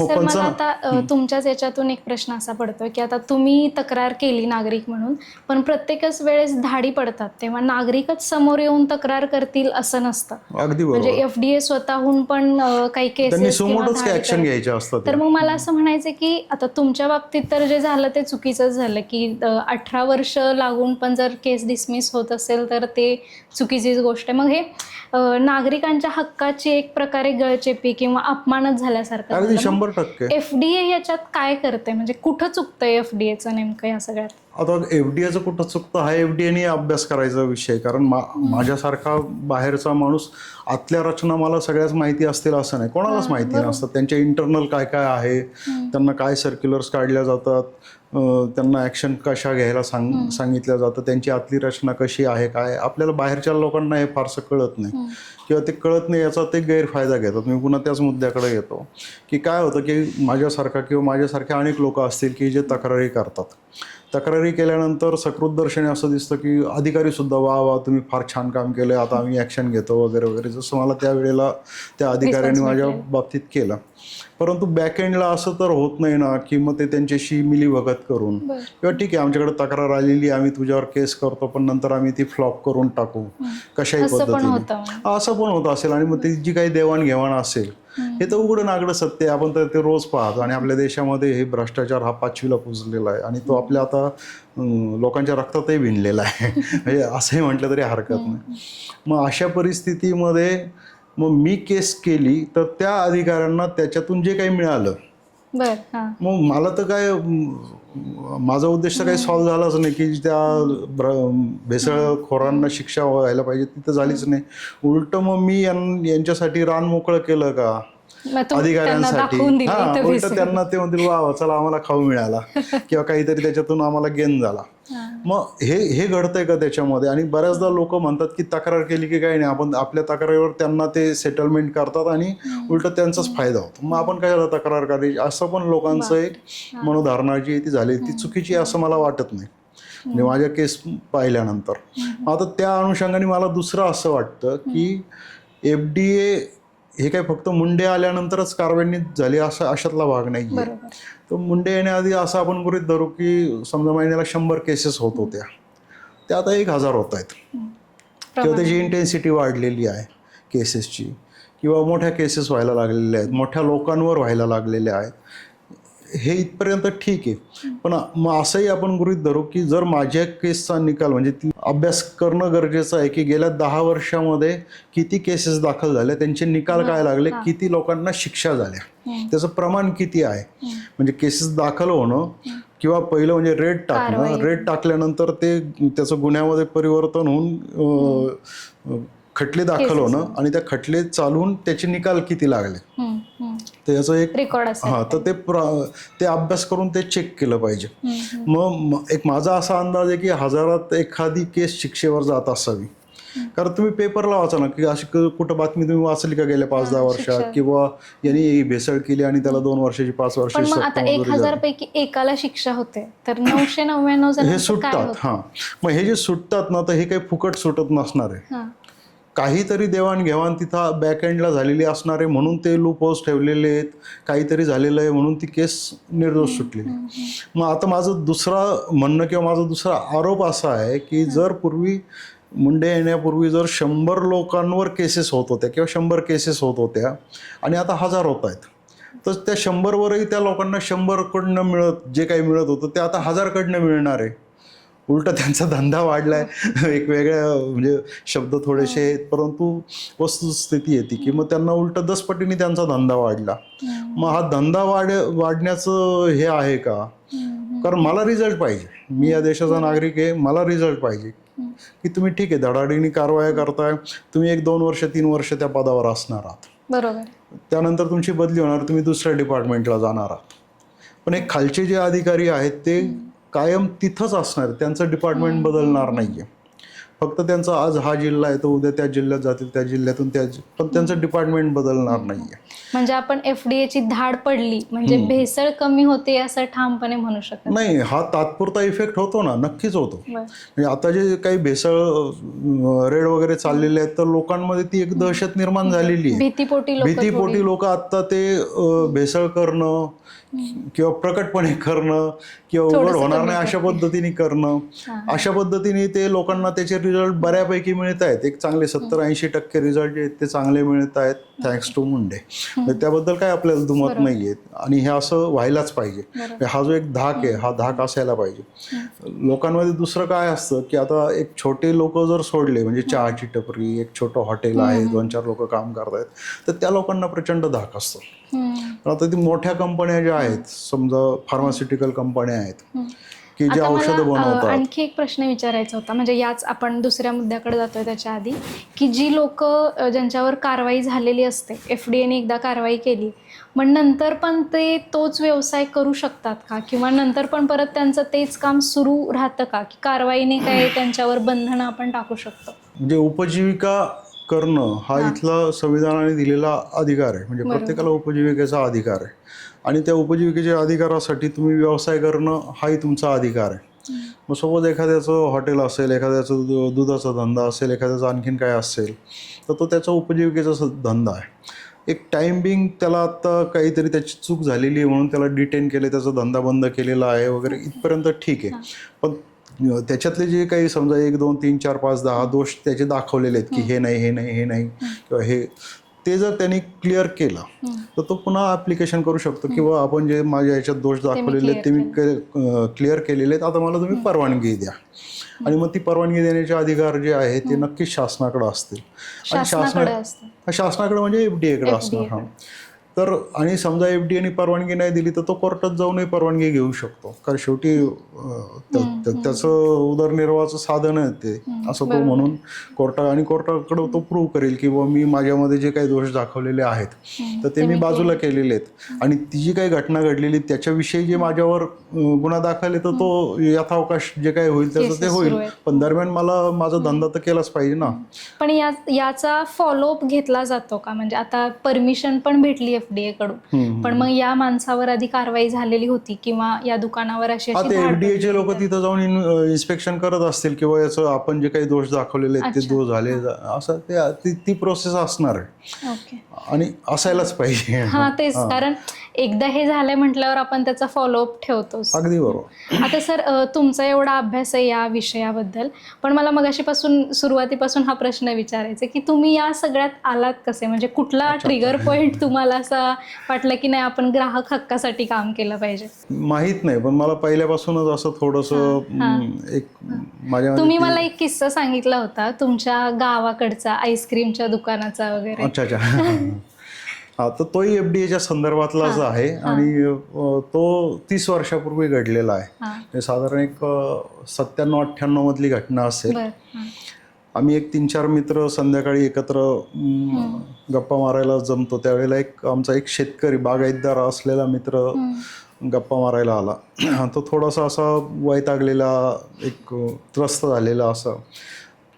सर, मला आता तुमच्याच याच्यातून एक प्रश्न असा पडतोय की आता तुम्ही तक्रार केली नागरिक म्हणून, पण प्रत्येकच वेळेस धाडी पडतात तेव्हा नागरिकच समोर येऊन तक्रार करतील असं नसतं. अगदी बरोबर. म्हणजे FDA स्वतःहून पण काही केसेस ऍक्शन घ्यायच्या असतात. तर मग मला असं म्हणायचं की आता तुमच्या बाबतीत तर जे झालं ते चुकीचंच झालं की 18 वर्ष लागून पण जर केस डिसमिस होत असेल तर ते चुकीचीच गोष्ट आहे. मग हे नागरिकांच्या हक्काची एक प्रकारे गळचेपी किंवा अपमानच झाल्यासारखं. 100% FDA याच्यात काय करते, म्हणजे कुठं चुकतंय FDAचं नेमकं या सगळ्यात? आता FDAचं कुठं चुकतं हा FDAने अभ्यास करायचा विषय, कारण माझ्यासारखा बाहेरचा माणूस आतल्या रचना मला सगळ्याच माहिती असतील असं नाही, कोणालाच माहिती नसतं. त्यांच्या इंटरनल काय काय आहे, त्यांना काय सर्क्युलर्स काढल्या जातात, त्यांना ॲक्शन कशा घ्यायला सांगितल्या जातं, त्यांची आतली रचना कशी आहे, काय आपल्याला बाहेरच्या लोकांना हे फारसं कळत नाही किंवा ते कळत नाही याचा ते गैरफायदा घेतात. मी पुन्हा त्याच मुद्द्याकडे येतो की काय होतं की माझ्यासारखा किंवा माझ्यासारखे अनेक लोक असतील की जे तक्रारी करतात. तक्रारी केल्यानंतर सकृतदर्शनी असं दिसतं की अधिकारीसुद्धा वा तुम्ही फार छान काम केलं, आता आम्ही ॲक्शन घेतो वगैरे वगैरे, जसं मला त्यावेळेला त्या अधिकाऱ्यांनी माझ्या बाबतीत केलं. परंतु बॅकएंडला असं तर होत नाही ना की मग ते त्यांच्याशी मिलीभगत करून किंवा ठीक आहे आमच्याकडे तक्रार आलेली आम्ही तुझ्यावर केस करतो पण नंतर आम्ही ती फ्लॉप करून टाकू कशाही पद्धतीने, असं पण होत असेल. आणि मग ती जी काही देवाणघेवाण असेल हे तर उघडं नागडं सत्य, आपण तर ते रोज पाहतो. आणि आपल्या देशामध्ये हे भ्रष्टाचार हा 5वीला पुजलेला आहे आणि तो आपल्या आता लोकांच्या रक्तातही भिनलेला आहे, म्हणजे असंही म्हटलं तरी हरकत नाही. मग अशा परिस्थितीमध्ये मग मी केस केली तर त्या अधिकाऱ्यांना त्याच्यातून जे काही मिळालं, मग मला तर काय माझा उद्देश तर काही सॉल्व्ह झालाच नाही की त्या भेसळखोरांना शिक्षा व्हायला पाहिजे तिथं झालीच नाही. उलट मग मी यांच्यासाठी रान मोकळं केलं का, मग त्यांना अधिकाऱ्यांसाठी दाखवून दिलं हा इथं उलट भेसळ. त्यांना ते म्हणतील वा चला आम्हाला खाऊ मिळाला किंवा काहीतरी त्याच्यातून आम्हाला गेन झाला. मग हे घडतंय का त्याच्यामध्ये? आणि बऱ्याचदा लोक म्हणतात की तक्रार केली की काही नाही, आपण आपल्या तक्रारीवर त्यांना ते सेटलमेंट करतात आणि उलट त्यांचाच फायदा होतो. मग आपण कशाला तक्रार करायची, असं पण लोकांचं एक मनोधारणा जी ती झाली ती चुकीची असं मला वाटत नाही, म्हणजे माझ्या केस पाहिल्यानंतर. आता त्या अनुषंगाने मला दुसरं असं वाटतं की FDA हे काय फक्त मुंडे आल्यानंतरच कारवाई झाली असं अशातला भाग नाही आहे. बरोबर. तर मुंडे येण्याआधी असं आपण गृहीत धरू की समजा महिन्याला 100 केसेस होत होत्या, त्या आता 1000 होत आहेत, किंवा त्याची इंटेन्सिटी वाढलेली आहे केसेसची, किंवा मोठ्या केसेस व्हायला लागलेल्या आहेत, मोठ्या लोकांवर व्हायला लागलेल्या आहेत. हे इथपर्यंत ठीक आहे. पण मग असंही आपण गृहीत धरू की जर माझ्या केसचा निकाल म्हणजे ती अभ्यास करणं गरजेचं आहे की गेल्या 10 वर्षामध्ये किती केसेस दाखल झाल्या, त्यांचे निकाल काय लागले, किती लोकांना शिक्षा झाल्या, त्याचं प्रमाण किती आहे. म्हणजे केसेस दाखल होणं किंवा पहिलं म्हणजे रेट टाकणं, रेट टाकल्यानंतर ते त्याचं गुन्ह्यामध्ये परिवर्तन होऊन खटले दाखल होणं आणि त्या खटले चालवून त्याचे निकाल किती लागले, तर याचं एक रेकॉर्ड हा तर ते अभ्यास करून ते चेक केलं पाहिजे. मग एक माझा असा अंदाज आहे की 1000 एखादी केस शिक्षेवर जात असावी. कारण तुम्ही पेपरला वाचा ना की अशी कुठं बातमी तुम्ही वाचली का गेल्या 5-10 वर्षात, किंवा यांनी भेसळ केली आणि त्याला 2 वर्षाची 5 पण वर्षाची मग आता 1000 पैकी एकाला शिक्षा होते तर 999 हे जणांचं सुटतात. काय होतं? हा मग हे जे सुटतात ना, तर हे काही फुकट सुटत नसणार आहे. काहीतरी देवाणघेवाण तिथं बॅकएंडला झालेली असणार आहे म्हणून ते लूप होल्स ठेवलेले आहेत, काहीतरी झालेलं आहे म्हणून ती केस निर्दोष सुटलेली. मग आता माझं दुसरं म्हणणं किंवा माझा दुसरा आरोप असा आहे की जर पूर्वी मुंडे येण्यापूर्वी जर 100 लोकांवर केसेस होत होत्या किंवा 100 केसेस होत होत्या आणि आता 1000 होत आहेत, तर त्या 100वरही त्या लोकांना 100 कडनं मिळत जे काही मिळत होतं ते आता 1000 कडनं मिळणार आहे. उलट त्यांचा धंदा वाढलाय. एक वेगळ्या म्हणजे शब्द थोडेसे आहेत, परंतु वस्तुस्थिती येते की मग त्यांना उलट 10 पटीने त्यांचा धंदा वाढला. मग हा धंदा वाढण्याचं हे आहे का? कारण मला रिझल्ट पाहिजे, मी या देशाचा नागरिक आहे, मला रिझल्ट पाहिजे की तुम्ही ठीक आहे धडाडीने कारवाया करताय, तुम्ही 1-2 वर्ष 3 वर्ष त्या पदावर असणार आहात, बरोबर, त्यानंतर तुमची बदली होणार, तुम्ही दुसऱ्या डिपार्टमेंटला जाणार आहात. पण एक खालचे जे अधिकारी आहेत ते कायम तिथंच असणार, त्यांचं डिपार्टमेंट बदलणार नाहीये. फक्त त्यांचा आज हा जिल्हा आहे तर उद्या त्या जिल्ह्यात जातील, त्या जिल्ह्यातून त्या, पण त्यांचं डिपार्टमेंट बदलणार नाहीये. म्हणजे आपण FDA ची धाड पडली म्हणजे भेसळ कमी होते असं ठामपणे म्हणू शकत नाही. हा तात्पुरता इफेक्ट होतो ना, नक्कीच होतो. म्हणजे आता जे काही भेसळ रेड वगैरे चाललेले आहेत तर लोकांमध्ये ती एक दहशत निर्माण झालेली आहे. भीतीपोटी लोक आता ते भेसळ करणं किंवा प्रकटपणे करणं किंवा उघड होणार नाही अशा पद्धतीने करणं, अशा पद्धतीने ते लोकांना त्याचे रिझल्ट बऱ्यापैकी मिळत आहेत. एक चांगले 70-80% रिझल्ट जे आहेत ते चांगले मिळत आहेत थँक्स टू मुंडे. त्याबद्दल काय आपल्याला दुमत नाहीये आणि हे असं व्हायलाच पाहिजे. हा जो एक धाक आहे हा धाक असायला पाहिजे. लोकांमध्ये दुसरं काय असतं की आता एक छोटे लोक जर सोडले म्हणजे चहाची टपरी, एक छोटं हॉटेल आहे, 2-4 लोक काम करतायत, तर त्या लोकांना प्रचंड धाक असतो. आता ती मोठ्या कंपन्या ज्या आहेत, समजा फार्मास्युटिकल कंपन्या आहेत की जे औषधं बनवतात. आणखी एक प्रश्न विचारायचा होता, म्हणजे याच आपण दुसऱ्या मुद्द्याकडे जातोय त्याच्या आधी, की जी लोक ज्यांच्यावर कारवाई झालेली असते, FDAने एकदा कारवाई केली, मग नंतर पण ते तोच व्यवसाय करू शकतात का, किंवा नंतर पण परत त्यांचं तेच काम सुरू राहतं का, की कारवाईने काय त्यांच्यावर बंधनं आपण टाकू शकतो? म्हणजे उपजीविका करणं हा इथला संविधानाने दिलेला अधिकार आहे. म्हणजे प्रत्येकाला उपजीविकेचा अधिकार आहे आणि त्या उपजीविकेच्या अधिकारासाठी तुम्ही व्यवसाय करणं हाही तुमचा अधिकार आहे. मग सपोज एखाद्याचं हॉटेल असेल, एखाद्याचं दुधाचा धंदा असेल, एखाद्याचं आणखीन काय असेल, तर तो त्याचा उपजीविकेचा धंदा आहे. एक टाइम बिंग त्याला आता काहीतरी त्याची चूक झालेली आहे म्हणून त्याला डिटेन केले, त्याचा धंदा बंद केलेला आहे वगैरे, इथपर्यंत ठीक आहे. पण त्याच्यातले जे काही समजा 1, 2, 3, 4, 5, 10 दोष त्याचे दाखवलेले आहेत की हे नाही, हे नाही, हे नाही किंवा हे, ते जर त्यांनी क्लिअर केला तर तो पुन्हा ॲप्लिकेशन करू शकतो किंवा आपण जे माझ्या याच्यात दोष दाखवलेले आहेत ते मी क्लिअर केलेले आहेत, आता मला तुम्ही परवानगी द्या. आणि मग ती परवानगी देण्याचे अधिकार जे आहे ते नक्कीच शासनाकडे असतील. आणि शासनाकडे म्हणजे FDA कडे असणार. हा तर आणि समजा FDAने परवानगी नाही दिली तर तो कोर्टात जाऊनही परवानगी घेऊ शकतो, कारण शेवटी तर त्याचं उदरनिर्वाहाचं साधन आहे ते, असं तो म्हणून कोर्टाकडे तो प्रूव्ह करेल की बुवा मी माझ्यामध्ये जे काही दोष दाखवलेले आहेत तर ते मी बाजूला केलेले आहेत आणि ती जी काही घटना घडलेली त्याच्याविषयी जे माझ्यावर गुन्हा दाखल आहे तर तो यथावकाश जे काही होईल त्याचं ते होईल, पण दरम्यान मला माझा धंदा तर केलाच पाहिजे ना. पण याचा फॉलोअप घेतला जातो का? म्हणजे आता परमिशन पण भेटली FDA कडून, पण मग या माणसावर आधी कारवाई झालेली होती किंवा या दुकानावर अशी हा, ते FDAचे लोक तिथं जाऊन इन्स्पेक्शन करत असतील किंवा याचं आपण जे काही दोष दाखवलेले आहेत ते दोष झाले असं ती प्रोसेस असणार आहे. ओके. आणि असायलाच पाहिजे. हा तेच, कारण एकदा हे झालंय म्हटल्यावर आपण त्याचा फॉलोअप ठेवतोच. अगदी बरोबर. आता सर, तुमचा एवढा अभ्यास आहे या विषयाबद्दल, पण मला मगाशीपासून सुरुवातीपासून हा प्रश्न विचारायचा की तुम्ही या सगळ्यात आलात कसे? म्हणजे कुठला ट्रिगर पॉइंट तुम्हाला असा वाटलं की नाही आपण ग्राहक हक्कासाठी काम केलं पाहिजे? माहित नाही, पण मला पहिल्यापासूनच असं थोडंसं एक माझ्या तुम्ही मला एक किस्सा सांगितला होता तुमच्या गावाकडचा आईस्क्रीमच्या दुकानाचा वगैरे. अच्छा हा, तर तोही FDAच्या संदर्भातलाच आहे आणि तो 30 वर्षापूर्वी घडलेला आहे. साधारण एक 97-98 मधली घटना असेल. आम्ही एक 3-4 मित्र संध्याकाळी एकत्र गप्पा मारायला जमतो. त्यावेळेला आमचा एक शेतकरी बागायतदार असलेला मित्र गप्पा मारायला आला. तो थोडासा असा वैतागलेला, एक त्रस्त झालेला असा,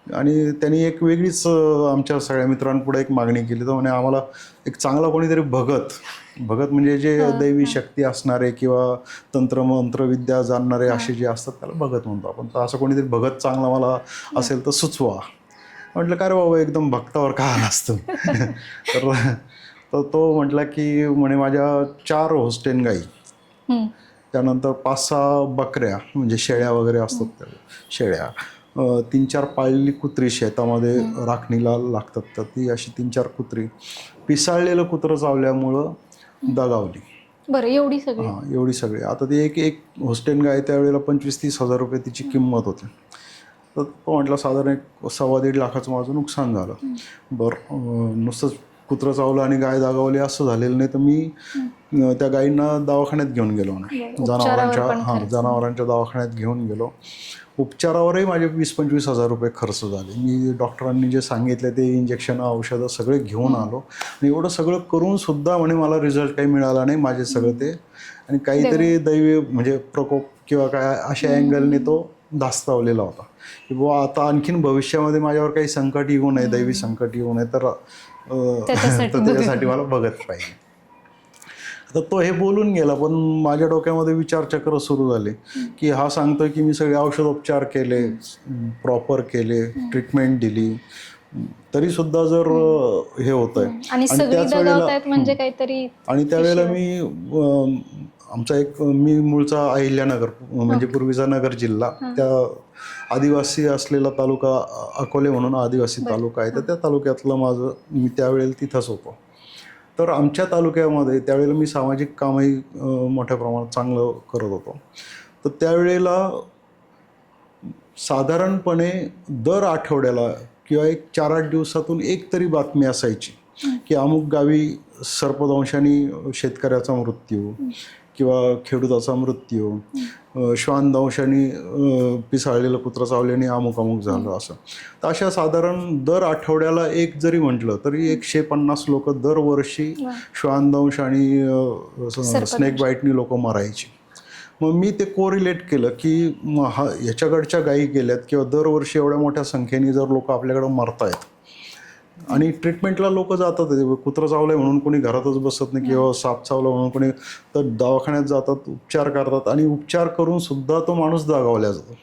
आणि त्यांनी एक वेगळीच आमच्या सगळ्या मित्रांपुढे एक मागणी केली. तर म्हणे आम्हाला एक चांगला कोणीतरी भगत म्हणजे जे दैवी शक्ती असणारे किंवा तंत्रमंत्रविद्या जाणणारे असे जे असतात त्याला भगत म्हणतो आपण, तर असं कोणीतरी भगत चांगला मला असेल तर सुचवा. म्हटलं काय रे बाबा, एकदम भक्तावर का असतं? तर तो म्हटला की म्हणे माझ्या 4 होस्टेन गाई, त्यानंतर 5-6 बकऱ्या म्हणजे शेळ्या वगैरे असतात त्या शेळ्या, 3-4 पाळलेली कुत्री शेतामध्ये राखणीला लागतात, तर ती अशी 3-4 कुत्री पिसाळलेलं कुत्रं चावल्यामुळं दगावली. बरं, एवढी सगळी? हां, एवढी सगळी. आता ती एक होस्टेन गाय त्यावेळेला 25-30 हजार रुपये तिची किंमत होती. तर तो म्हटलं साधारण एक 1.25 लाखाचं माझं नुकसान झालं. बरं, नुसतंच कुत्रं चावलं आणि गाय दगावली असं झालेलं नाही, तर मी त्या गायींना दवाखान्यात घेऊन गेलो नाही, जनावरांच्या दवाखान्यात घेऊन गेलो. उपचारावरही माझे 20-25 हजार रुपये खर्च झाले. मी डॉक्टरांनी जे सांगितले ते इंजेक्शन, औषधं सगळे घेऊन आलो आणि एवढं सगळं करून सुद्धा म्हणे मला रिझल्ट काही मिळाला नाही. माझे सगळं ते आणि काहीतरी दैवी म्हणजे प्रकोप किंवा काय अशा अँगलने तो धास्तावलेला होता की बुवा आता आणखीन भविष्यामध्ये माझ्यावर काही संकट येऊ नये, दैवी संकट येऊ नये, तर त्याच्यासाठी मला बघत पाहिजे. आता तो हे बोलून गेला, पण माझ्या डोक्यामध्ये विचारचक्र सुरू झाले की हा सांगतोय की मी सगळे औषधोपचार केले, प्रॉपर केले, ट्रीटमेंट दिली, तरी सुद्धा जर हे होतंय आणि त्यावेळेला मी मी मूळचा अहिल्यानगर म्हणजे पूर्वीचा नगर जिल्हा, त्या आदिवासी असलेला तालुका अकोले म्हणून आदिवासी तालुका आहे, तर त्या तालुक्यातलं मी त्यावेळेला तिथंच होतो. तर आमच्या तालुक्यामध्ये त्यावेळेला मी सामाजिक कामही मोठ्या प्रमाणात चांगलं करत होतो. तर त्यावेळेला साधारणपणे दर आठवड्याला किंवा एक 4-8 दिवसातून एक तरी बातमी असायची की अमुक गावी सर्पदंशाने शेतकऱ्याचा मृत्यू किंवा खेडूताचा मृत्यू, श्वानदंशाने पिसाळलेलं कुत्रं चावल्याने अमुक झालं असं. तर अशा साधारण दर आठवड्याला एक जरी म्हटलं तरी 150 लोक दरवर्षी श्वानदंश आणि स्नेक बाईटनी लोक मरायची. मग मी ते कोरिलेट केलं की याच्याकडच्या गायी गेल्यात किंवा दरवर्षी एवढ्या मोठ्या संख्येने जर लोक आपल्याकडं मरतायत आणि ट्रीटमेंटला लोक जातात, कुत्रं चावलंय म्हणून कोणी घरातच बसत नाही किंवा साप चावला म्हणून कोणी, तर दवाखान्यात जातात, उपचार करतात आणि उपचार करून सुद्धा तो माणूस दगावला जातो.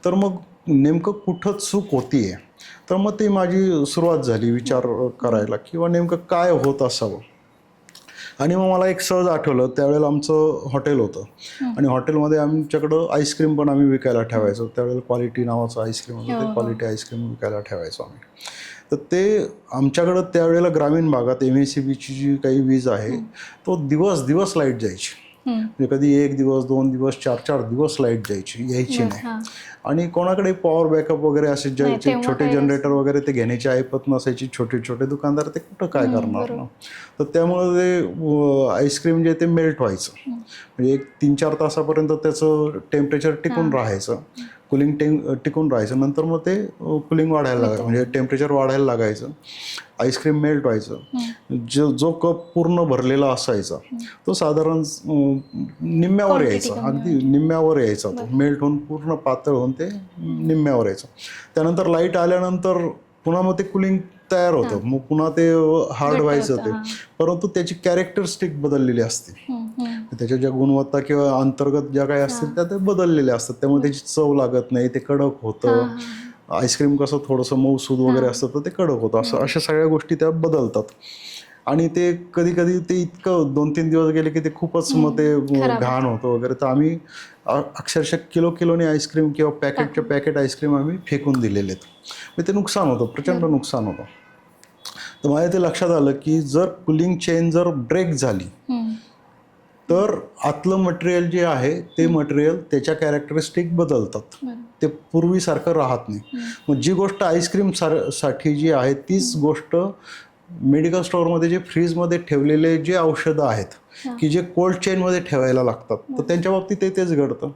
तर मग नेमकं कुठं चूक होतीये? तर मग ती माझी सुरुवात झाली विचार करायला किंवा नेमकं काय होत असावं. आणि मग मला एक सहज आठवलं, त्यावेळेला आमचं हॉटेल होतं आणि हॉटेलमध्ये आमच्याकडं आईस्क्रीम पण आम्ही विकायला ठेवायचो. त्यावेळेला क्वालिटी नावाचं आईस्क्रीम होतं, ते क्वालिटी आईस्क्रीम विकायला ठेवायचो आम्ही. तर ते आमच्याकडं त्यावेळेला ग्रामीण भागात MSEBची जी काही वीज आहे तो दिवस लाईट जायची म्हणजे कधी 1 दिवस 2 दिवस 4 दिवस लाईट यायची नाही. आणि कोणाकडे पॉवर बॅकअप वगैरे असे ज्याचे छोटे जनरेटर वगैरे ते घेण्याची ऐपत नसायची, छोटे छोटे दुकानदार ते कुठं काय करणार ना. तर त्यामुळे ते आईस्क्रीम जे ते मेल्ट व्हायचं, म्हणजे एक 3-4 तासापर्यंत त्याचं टेम्परेचर टिकून राहायचं, कुलिंग टिकून राहायचं. नंतर मग ते कुलिंग वाढायला लागायचं, म्हणजे टेम्परेचर वाढायला लागायचं, आईस्क्रीम मेल्ट व्हायचं. जो कप पूर्ण भरलेला असायचा तो साधारण निम्म्यावर यायचा, अगदी निम्म्यावर यायचा, तो मेल्ट होऊन पूर्ण पातळ होऊन ते निम्म्यावर यायचं. त्यानंतर लाईट आल्यानंतर पुन्हा मग ते कुलिंग तयार होतं, मग पुन्हा ते हार्ड व्हायचं ते, परंतु त्याची कॅरेक्टरिस्टिक बदललेली असते, त्याच्या ज्या गुणवत्ता किंवा अंतर्गत ज्या काही असतील त्या ते बदललेल्या असतात. त्यामुळे त्याची चव लागत नाही, ते कडक होतं. आईस्क्रीम कसं थोडंसं मऊसूद वगैरे असतं तर ते कडक होतं, अशा सगळ्या गोष्टी त्या बदलतात. आणि ते कधी कधी ते इतकं 2-3 दिवस गेले की ते खूपच मग ते घाण होतं वगैरे. तर आम्ही अक्षरशः किलोने आईस्क्रीम किंवा पॅकेट आईस्क्रीम आम्ही फेकून दिलेले आहेत. मग ते नुकसान होतं, प्रचंड नुकसान होतं. तर माझ्या ते लक्षात आलं की जर कुलिंग चेन जर ब्रेक झाली तर आतलं मटेरियल जे आहे ते मटेरियल त्याच्या कॅरेक्टरिस्टिक बदलतात, ते पूर्वीसारखं राहत नाही. मग जी गोष्ट आईस्क्रीम साठी जी आहे तीच गोष्ट मेडिकल स्टोअरमध्ये जे फ्रीजमध्ये ठेवलेले जे औषधं आहेत की जे कोल्ड चेनमध्ये ठेवायला लागतात, तर त्यांच्या बाबतीत तेच घडतं.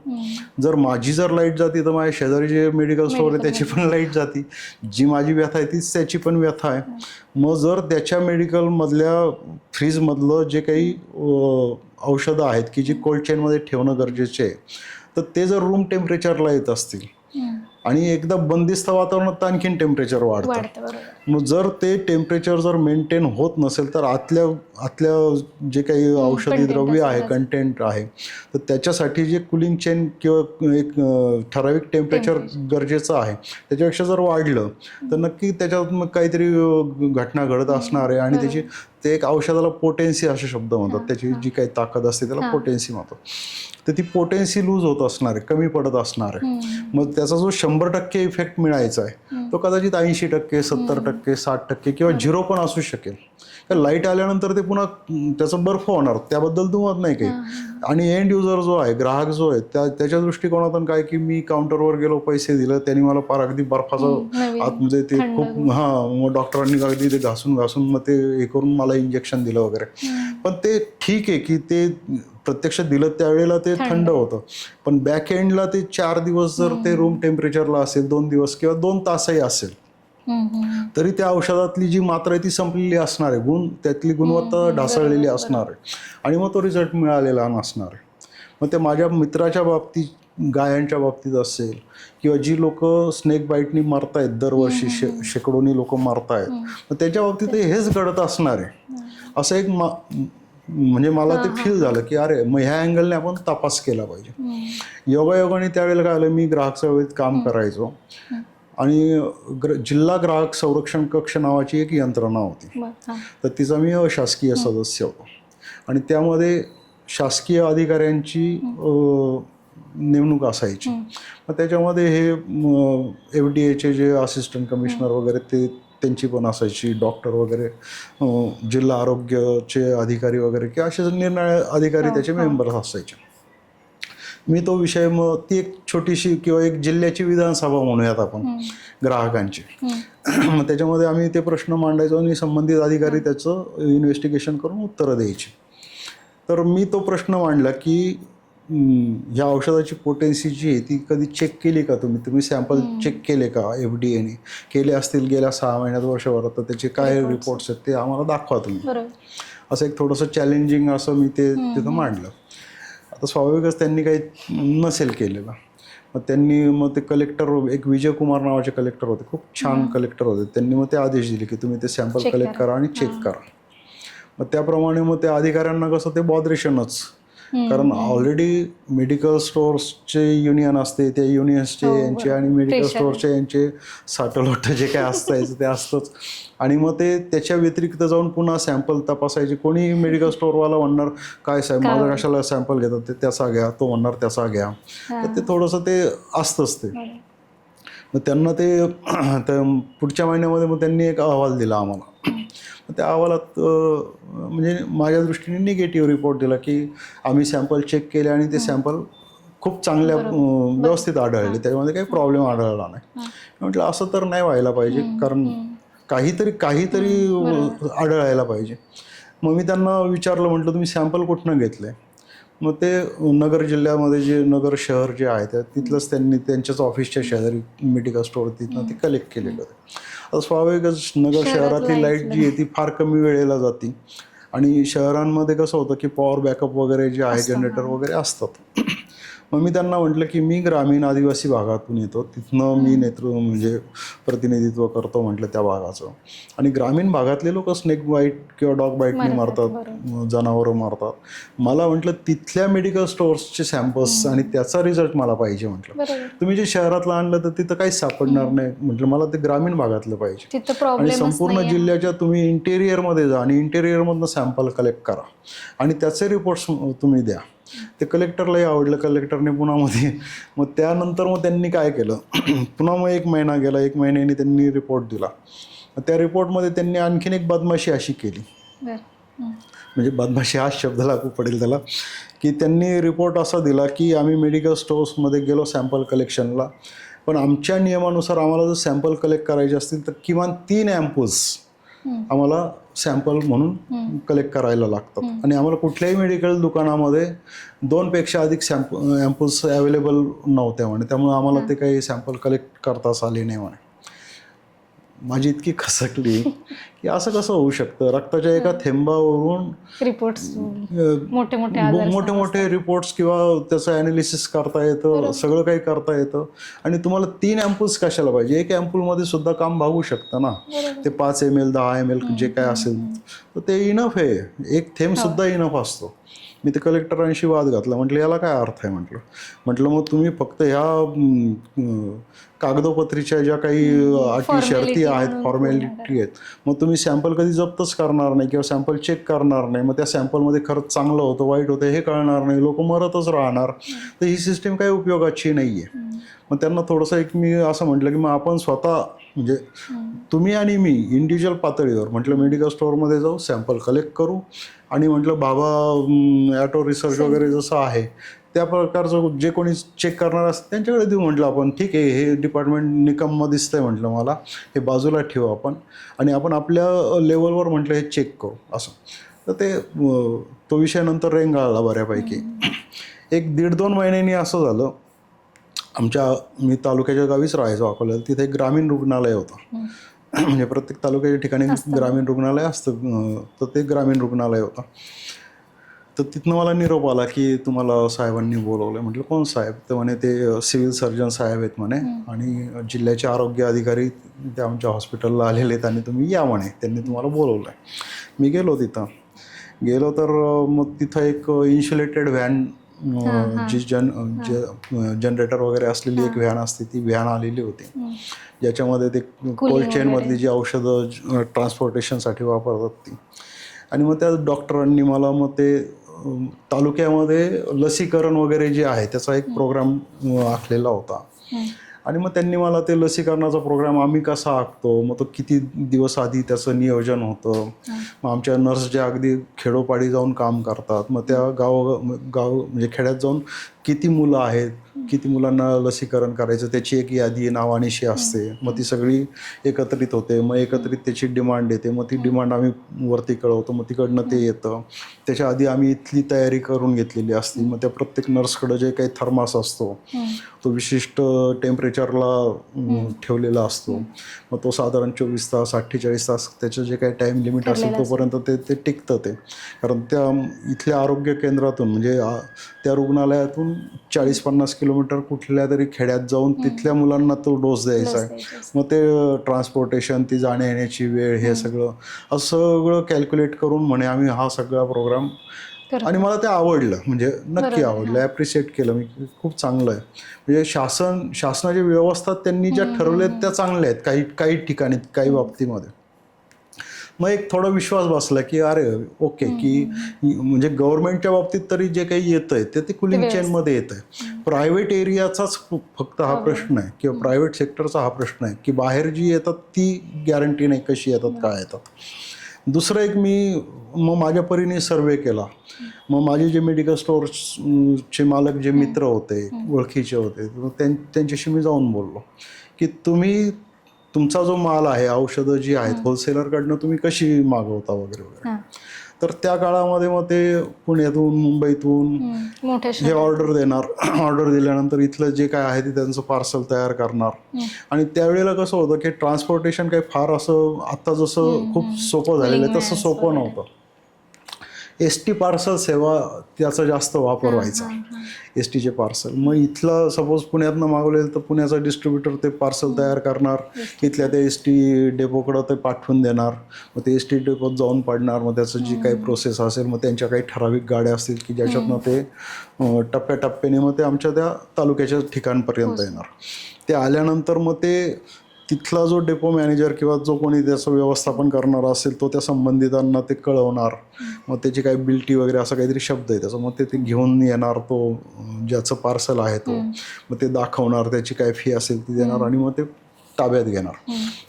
जर माझी लाईट जाती तर माझ्या शेजारी जे मेडिकल स्टोअर आहे त्याची पण लाईट जाती, जी माझी व्यथा आहे तीच त्याची पण व्यथा आहे. मग जर त्याच्या मेडिकलमधल्या फ्रीजमधलं जे काही औषधं आहेत की जी कोल्ड चेनमध्ये ठेवणं गरजेचे आहे, तर ते जर रूम टेम्परेचरला येत असतील आणि एकदा बंदिस्त वातावरणात आणखीन टेम्परेचर वाढतं. मग जर ते टेम्परेचर जर मेंटेन होत नसेल तर आतल्या जे काही औषधी द्रव्य आहे, कंटेंट आहे, तर त्याच्यासाठी जे कुलिंग चेन किंवा एक ठराविक टेम्परेचर गरजेचं आहे त्याच्यापेक्षा जर वाढलं तर नक्की त्याच्यात मग काहीतरी घटना घडत असणार आहे. आणि त्याची ते एक औषधाला पोटेन्सी असे शब्द म्हणतात, त्याची जी काही ताकद असते त्याला पोटेन्सी म्हणतात. तर ती पोटेन्सी लूज होत असणार आहे, कमी पडत असणार आहे. मग त्याचा जो 100% इफेक्ट मिळायचा आहे तो कदाचित 80%, 70%, 60% किंवा 0 पण असू शकेल. लाईट आल्यानंतर ते पुन्हा त्याचं बर्फ होणार, त्याबद्दल दुमत नाही काही. आणि एंड युजर जो आहे, ग्राहक जो आहे, त्याच्या दृष्टिकोनातून काय की मी काउंटरवर गेलो, पैसे दिलं, त्यांनी मला फार अगदी बर्फाचं आतमध्ये ते खूप मग डॉक्टरांनी अगदी ते घासून मग ते हे करून मला इंजेक्शन दिलं वगैरे. पण ते ठीक आहे की ते प्रत्यक्ष दिलं त्यावेळेला ते थंड होतं, पण बॅक एंडला ते 4 दिवस जर ते रूम टेम्परेचरला असेल, 2 दिवस किंवा 2 तासही असेल, तरी त्या औषधातली जी मात्रा आहे ती संपलेली असणार आहे, त्यातली गुणवत्ता ढासळलेली असणार आहे आणि मग तो रिझल्ट मिळालेला नसणार आहे. मग ते माझ्या मित्राच्या बाबतीत, गायांच्या बाबतीत असेल किंवा जी लोक स्नेक बाईटनी मरतायत दरवर्षी, शेकडोनी लोक मरतायत, मग त्याच्या बाबतीत हेच घडत असणार आहे असं एक म्हणजे मला ते फील झालं की अरे मग ह्या अँगलने आपण तपास केला पाहिजे. योगायोगाने त्यावेळेला काय आलं, मी ग्राहक सेवेत काम करायचो आणि जिल्हा ग्राहक संरक्षण कक्ष नावाची एक यंत्रणा होती, तर तिचा मी अशासकीय सदस्य होतो. आणि त्यामध्ये शासकीय अधिकाऱ्यांची नेमणूक असायची. मग त्याच्यामध्ये हे FDA जे असिस्टंट कमिशनर वगैरे त्यांची पण असायची, डॉक्टर वगैरे, जिल्हा आरोग्याचे अधिकारी वगैरे किंवा असे निरनिराळे अधिकारी त्याचे मेंबर्स असायचे. मी तो विषय, मग ती एक छोटीशी किंवा एक जिल्ह्याची विधानसभा म्हणूयात आपण ग्राहकांची. मग त्याच्यामध्ये आम्ही ते प्रश्न मांडायचो आणि संबंधित अधिकारी त्याचं इन्व्हेस्टिगेशन करून उत्तरं द्यायची. तर मी तो प्रश्न मांडला की ह्या औषधाची पोटेन्सी जी आहे ती कधी चेक केली का तुम्ही सॅम्पल चेक केले का, FDAने केले असतील गेल्या 6 महिन्यात, वर्षभरात, तर त्याचे काय रिपोर्ट्स आहेत ते आम्हाला दाखवा तुम्ही. असं एक थोडंसं चॅलेंजिंग असं मी ते तिथं मांडलं. आता स्वाभाविकच त्यांनी काही नसेल केलेलं. मग ते कलेक्टर, एक विजयकुमार नावाचे कलेक्टर होते, खूप छान कलेक्टर होते, त्यांनी मग ते आदेश दिले की तुम्ही ते सॅम्पल कलेक्ट करा आणि चेक करा. मग त्याप्रमाणे मग त्या अधिकाऱ्यांना कसं ते बॉदरेशनच, कारण ऑलरेडी मेडिकल स्टोअर्सचे युनियन असते, त्या युनियन्सचे यांचे आणि मेडिकल स्टोअरचे यांचे साठलोट जे काय असतायचं ते असतंच. आणि मग ते त्याच्या व्यतिरिक्त जाऊन पुन्हा सॅम्पल तपासायचे. कोणी मेडिकल स्टोअरवाला म्हणणार काय साहेब माझा कशाला सॅम्पल घेतात, ते त्याचा घ्या, तो म्हणणार त्याचा घ्या, तर ते थोडंसं ते असतंच ते. मग त्यांना ते पुढच्या महिन्यामध्ये मग त्यांनी एक अहवाल दिला आम्हाला. मग त्या अहवालात म्हणजे माझ्या दृष्टीने निगेटिव्ह रिपोर्ट दिला की आम्ही सॅम्पल चेक केले आणि ते सॅम्पल खूप चांगल्या व्यवस्थित आढळले, त्याच्यामध्ये काही प्रॉब्लेम आढळला नाही. म्हटलं असं तर नाही व्हायला पाहिजे, कारण काहीतरी आढळायला पाहिजे. मग मी त्यांना विचारलं, म्हटलं तुम्ही सॅम्पल कुठनं घेतले? मग ते नगर जिल्ह्यामध्ये जे नगर शहर जे आहे तिथलंच त्यांनी त्यांच्याच ऑफिसच्या शेजारी मेडिकल स्टोअर तिथनं ते कलेक्ट केलेलं होतं. आता स्वाभाविकच नगर शहरातली लाईट जी आहे ती फार कमी वेळेला जाते आणि शहरांमध्ये कसं होतं की पॉवर बॅकअप वगैरे जे आहे जनरेटर वगैरे असतात. मग मी त्यांना म्हटलं की मी ग्रामीण आदिवासी भागातून येतो, तिथनं मी म्हणजे प्रतिनिधित्व करतो म्हटलं त्या भागाचं. आणि ग्रामीण भागातले लोक स्नेक बाईट किंवा डॉग बाईटने मारतात, जनावरं मारतात. मला म्हटलं तिथल्या मेडिकल स्टोअर्सचे सॅम्पल्स आणि त्याचा रिझल्ट मला पाहिजे. म्हटलं तुम्ही जे शहरातलं आणलं तर तिथं काहीच सापडणार नाही, म्हटलं मला ते ग्रामीण भागातलं पाहिजे. आणि संपूर्ण जिल्ह्याच्या तुम्ही इंटेरियरमध्ये जा आणि इंटेरियरमधनं सॅम्पल कलेक्ट करा आणि त्याचे रिपोर्ट्स तुम्ही द्या. ते कलेक्टरलाही आवडलं. कलेक्टरने पुण्यामध्ये मग त्यानंतर मग त्यांनी काय केलं, पुन्हा मग 1 महिना गेला. 1 महिन्याने त्यांनी रिपोर्ट दिला. त्या रिपोर्टमध्ये त्यांनी आणखीन एक बदमाशी अशी केली, म्हणजे बदमाशी हा शब्द लागू पडेल त्याला, की त्यांनी रिपोर्ट असा दिला की आम्ही मेडिकल स्टोअर्समध्ये गेलो सॅम्पल कलेक्शनला, पण आमच्या नियमानुसार आम्हाला जर सॅम्पल कलेक्ट करायचे असतील तर किमान 3 ॲम्पूल्स आम्हाला सॅम्पल म्हणून कलेक्ट करायला लागतात आणि आम्हाला कुठल्याही मेडिकल दुकानामध्ये 2 पेक्षा अधिक ॲम्पूल्स अवेलेबल नव्हत्या म्हणे, त्यामुळे आम्हाला ते काही सॅम्पल कलेक्ट करताच आले नाही म्हणे. माझी इतकी खसकली की असं कसं होऊ शकतं, रक्ताच्या एका थेंबावरून रिपोर्ट्स मोठे मोठे रिपोर्ट्स किंवा त्याचं ॲनालिसिस करता येतं, सगळं काही करता येतं आणि तुम्हाला 3 ॲम्पूल्स कशाला पाहिजे? 1 ॲम्पूलमध्ये सुद्धा काम भागू शकतं ना. ते 5 ml 10 ml जे काय असेल तर ते इनफ आहे, एक थेंब सुद्धा इनफ असतो. मी ते कलेक्टरांशी वाद घातला, म्हटलं याला काय अर्थ आहे? म्हटलं मग तुम्ही फक्त ह्या कागदोपत्रीच्या ज्या काही अटी शर्ती आहेत, फॉर्मॅलिटी आहेत, मग तुम्ही सॅम्पल कधी जप्तच करणार नाही किंवा सॅम्पल चेक करणार नाही. मग त्या सॅम्पलमध्ये खरंच चांगलं होतं वाईट होतं हे कळणार नाही, लोक मरतच राहणार. तर ही सिस्टीम काही उपयोगाची नाही आहे. मग त्यांना थोडंसं एक असं म्हटलं की मग आपण स्वतः म्हणजे तुम्ही आणि मी इंडिव्हिज्युअल पातळीवर म्हटलं मेडिकल स्टोअरमध्ये जाऊ, सॅम्पल कलेक्ट करू आणि म्हटलं बाबा ॲटो रिसर्च वगैरे जसं आहे त्या प्रकारचं जे कोणी चेक करणार असतं त्यांच्याकडे देऊ. म्हटलं आपण ठीक आहे, हे डिपार्टमेंट निकम्म दिसतंय म्हटलं मला, हे बाजूला ठेवू आपण आणि आपण आपल्या लेवलवर म्हटलं हे चेक करू असं. तर ते तो विषय नंतर रेंगाळला बऱ्यापैकी. 1-1.5-2 महिन्यांनी असं झालं, मी तालुक्याच्या गावीच राहायचो अकोल्याला, तिथे एक ग्रामीण रुग्णालय होतं. म्हणजे प्रत्येक तालुक्याच्या ठिकाणी ग्रामीण रुग्णालय असतं, तर ते ग्रामीण रुग्णालय होतं. तर तिथनं मला निरोप आला की तुम्हाला साहेबांनी बोलवलं. म्हटलं कोण साहेब? तर म्हणे ते सिव्हिल सर्जन साहेब आहेत म्हणे आणि जिल्ह्याचे आरोग्य अधिकारी ते आमच्या हॉस्पिटलला आलेले आहेत आणि तुम्ही या म्हणे, त्यांनी तुम्हाला बोलवलं आहे. मी गेलो तर मग तिथं एक इन्सुलेटेड व्हॅन जी जनरेटर वगैरे असलेली एक व्हॅन असते, ती व्हॅन आलेली होती ज्याच्यामध्ये ते कोल्ड चेनमधली जी औषधं ट्रान्सपोर्टेशनसाठी वापरतात ती. आणि मग त्या डॉक्टरांनी मला मग ते तालुक्यामध्ये लसीकरण वगैरे जे आहे त्याचा एक प्रोग्राम आखलेला होता आणि मग त्यांनी मला ते लसीकरणाचा प्रोग्राम आम्ही कसा आखतो, मग तो किती दिवस आधी त्याचं नियोजन होतं. मग आमच्या नर्स ज्या अगदी खेडोपाडी जाऊन काम करतात, मग त्या गाव म्हणजे खेड्यात जाऊन किती मुलं आहेत, किती मुलांना लसीकरण करायचं त्याची एक यादी नावानिशी असते. मग ती सगळी एकत्रित होते, मग एकत्रित त्याची डिमांड येते, मग ती डिमांड आम्ही वरती कळवतो, मग तिकडनं ते येतं. त्याच्या आधी आम्ही इथली तयारी करून घेतलेली असते. मग त्या प्रत्येक नर्सकडं जे काही थर्मास असतो तो विशिष्ट टेम्परेचरला ठेवलेला असतो. मग तो साधारण 24 तास 48 तास त्याचं जे काही टाईम लिमिट असेल तोपर्यंत ते टिकतं. ते कारण त्या इथल्या आरोग्य केंद्रातून म्हणजे त्या रुग्णालयातून 40-50 किलोमीटर कुठल्या तरी खेड्यात जाऊन तिथल्या मुलांना तो डोस द्यायचा आहे. मग ते ट्रान्सपोर्टेशन, ती जाण्या येण्याची वेळ, हे सगळं सगळं कॅल्क्युलेट करून म्हणे आम्ही हा सगळा प्रोग्राम. आणि मला ते आवडलं, म्हणजे नक्की आवडलं, ॲप्रिशिएट केलं मी, खूप चांगलं आहे. म्हणजे शासनाची व्यवस्था त्यांनी ज्या ठरवल्यात त्या चांगल्या आहेत काही ठिकाणी, काही बाबतीमध्ये. मग एक थोडा विश्वास बसला की अरे ओके, की म्हणजे गव्हर्नमेंटच्या बाबतीत तरी जे काही येतं आहे ते कूलिंग चेनमध्ये येतं आहे. प्रायव्हेट एरियाचाच फक्त हा प्रश्न आहे किंवा प्रायव्हेट सेक्टरचा हा प्रश्न आहे की बाहेर जी येतात ती गॅरंटी नाही कशी येतात काय येतात. दुसरं एक मी मग माझ्या परीने सर्वे केला. मग माझे जे मेडिकल स्टोअर्सचे मालक जे मित्र होते ओळखीचे होते त्यांच्याशी मी जाऊन बोललो की तुम्ही तुमचा जो माल आहे औषधं जी आहेत होलसेलरकडनं तुम्ही कशी मागवता वगैरे वगैरे. तर त्या काळामध्ये मग ते पुण्यातून मुंबईतून मोठ्या हे ऑर्डर देणार. ऑर्डर दिल्यानंतर इथलं जे काय आहे ते त्यांचं पार्सल तयार करणार. आणि त्यावेळेला कसं होतं की ट्रान्सपोर्टेशन काही फार असं आत्ता जसं खूप सोपं झालेलं आहे तसं सोपं नव्हतं. ST पार्सल सेवा त्याचा जास्त वापर व्हायचा. STचे पार्सल मग इथलं सपोज पुण्यातनं मागवलेलं तर पुण्याचा डिस्ट्रीब्युटर ते पार्सल तयार करणार. इथल्या ते ST डेपोकडं ते पाठवून देणार. मग ते ST डेपोत जाऊन पडणार. मग त्याचं जी काही प्रोसेस असेल मग त्यांच्या काही ठराविक गाड्या असतील की ज्याच्यातनं ते टप्प्याटप्प्याने मग ते आमच्या त्या तालुक्याच्या ठिकाणपर्यंत येणार. ते आल्यानंतर मग ते तिथला जो डेपो मॅनेजर किंवा जो कोणी त्याचं व्यवस्थापन करणार असेल तो त्या संबंधितांना ते कळवणार. मग त्याची काही बिल्टी वगैरे असं काहीतरी शब्द आहे त्याचं मग ते घेऊन येणार तो ज्याचं पार्सल आहे तो. मग ते दाखवणार त्याची काय फी असेल ती देणार आणि मग ते ताब्यात घेणार.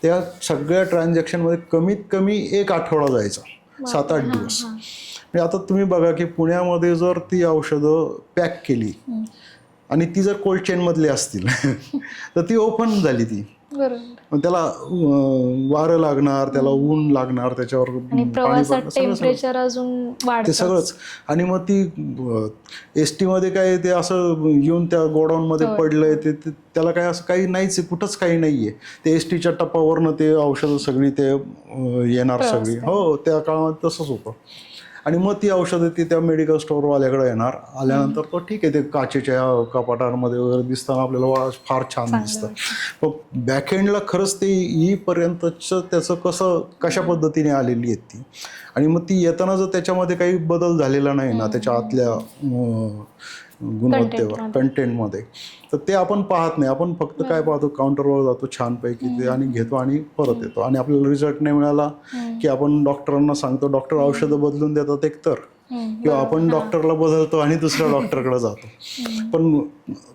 त्या सगळ्या ट्रान्झॅक्शनमध्ये कमीत कमी 1 आठवडा जायचा 7-8 दिवस. म्हणजे आता तुम्ही बघा की पुण्यामध्ये जर ती औषधं पॅक केली आणि ती जर कोल्ड चेनमधली असतील तर ती ओपन झाली ती. मग त्याला वारं लागणार त्याला ऊन लागणार त्याच्यावर प्रवासात टेम्परेचर अजून वाढतं ते सगळंच. आणि मग ती ST मध्ये काय ते असं येऊन त्या गोडाऊनमध्ये पडलंय ते त्याला काय असं काही नाहीच आहे कुठंच काही नाहीये. ते STच्या टप्पावरनं ते औषधं सगळी ते येणार सगळी. हो त्या काळामध्ये तसंच होतं. आणि मग ती औषधं ती त्या मेडिकल स्टोअरवाल्याकडे येणार. आल्यानंतर तो ठीक आहे ते काचेच्या कपाटांमध्ये वगैरे दिसताना आपल्याला फार छान दिसतं. पण बॅकएंडला खरंच ते येईपर्यंतचं त्याचं कशा पद्धतीने आलेली आहेत ती. आणि मग ती येताना जर त्याच्यामध्ये काही बदल झालेला नाही ना त्याच्या आतल्या गुणवत्तेवर कंटेंटमध्ये तर ते आपण पाहत नाही. आपण फक्त काय पाहतो काउंटरवर जातो छानपैकी ते आणि घेतो आणि परत येतो. आणि आपल्याला रिझल्ट नाही मिळाला की आपण डॉक्टरांना सांगतो डॉक्टर औषधं बदलून देतात एकतर किंवा आपण डॉक्टरला बदलतो आणि दुसऱ्या डॉक्टरकडे जातो. पण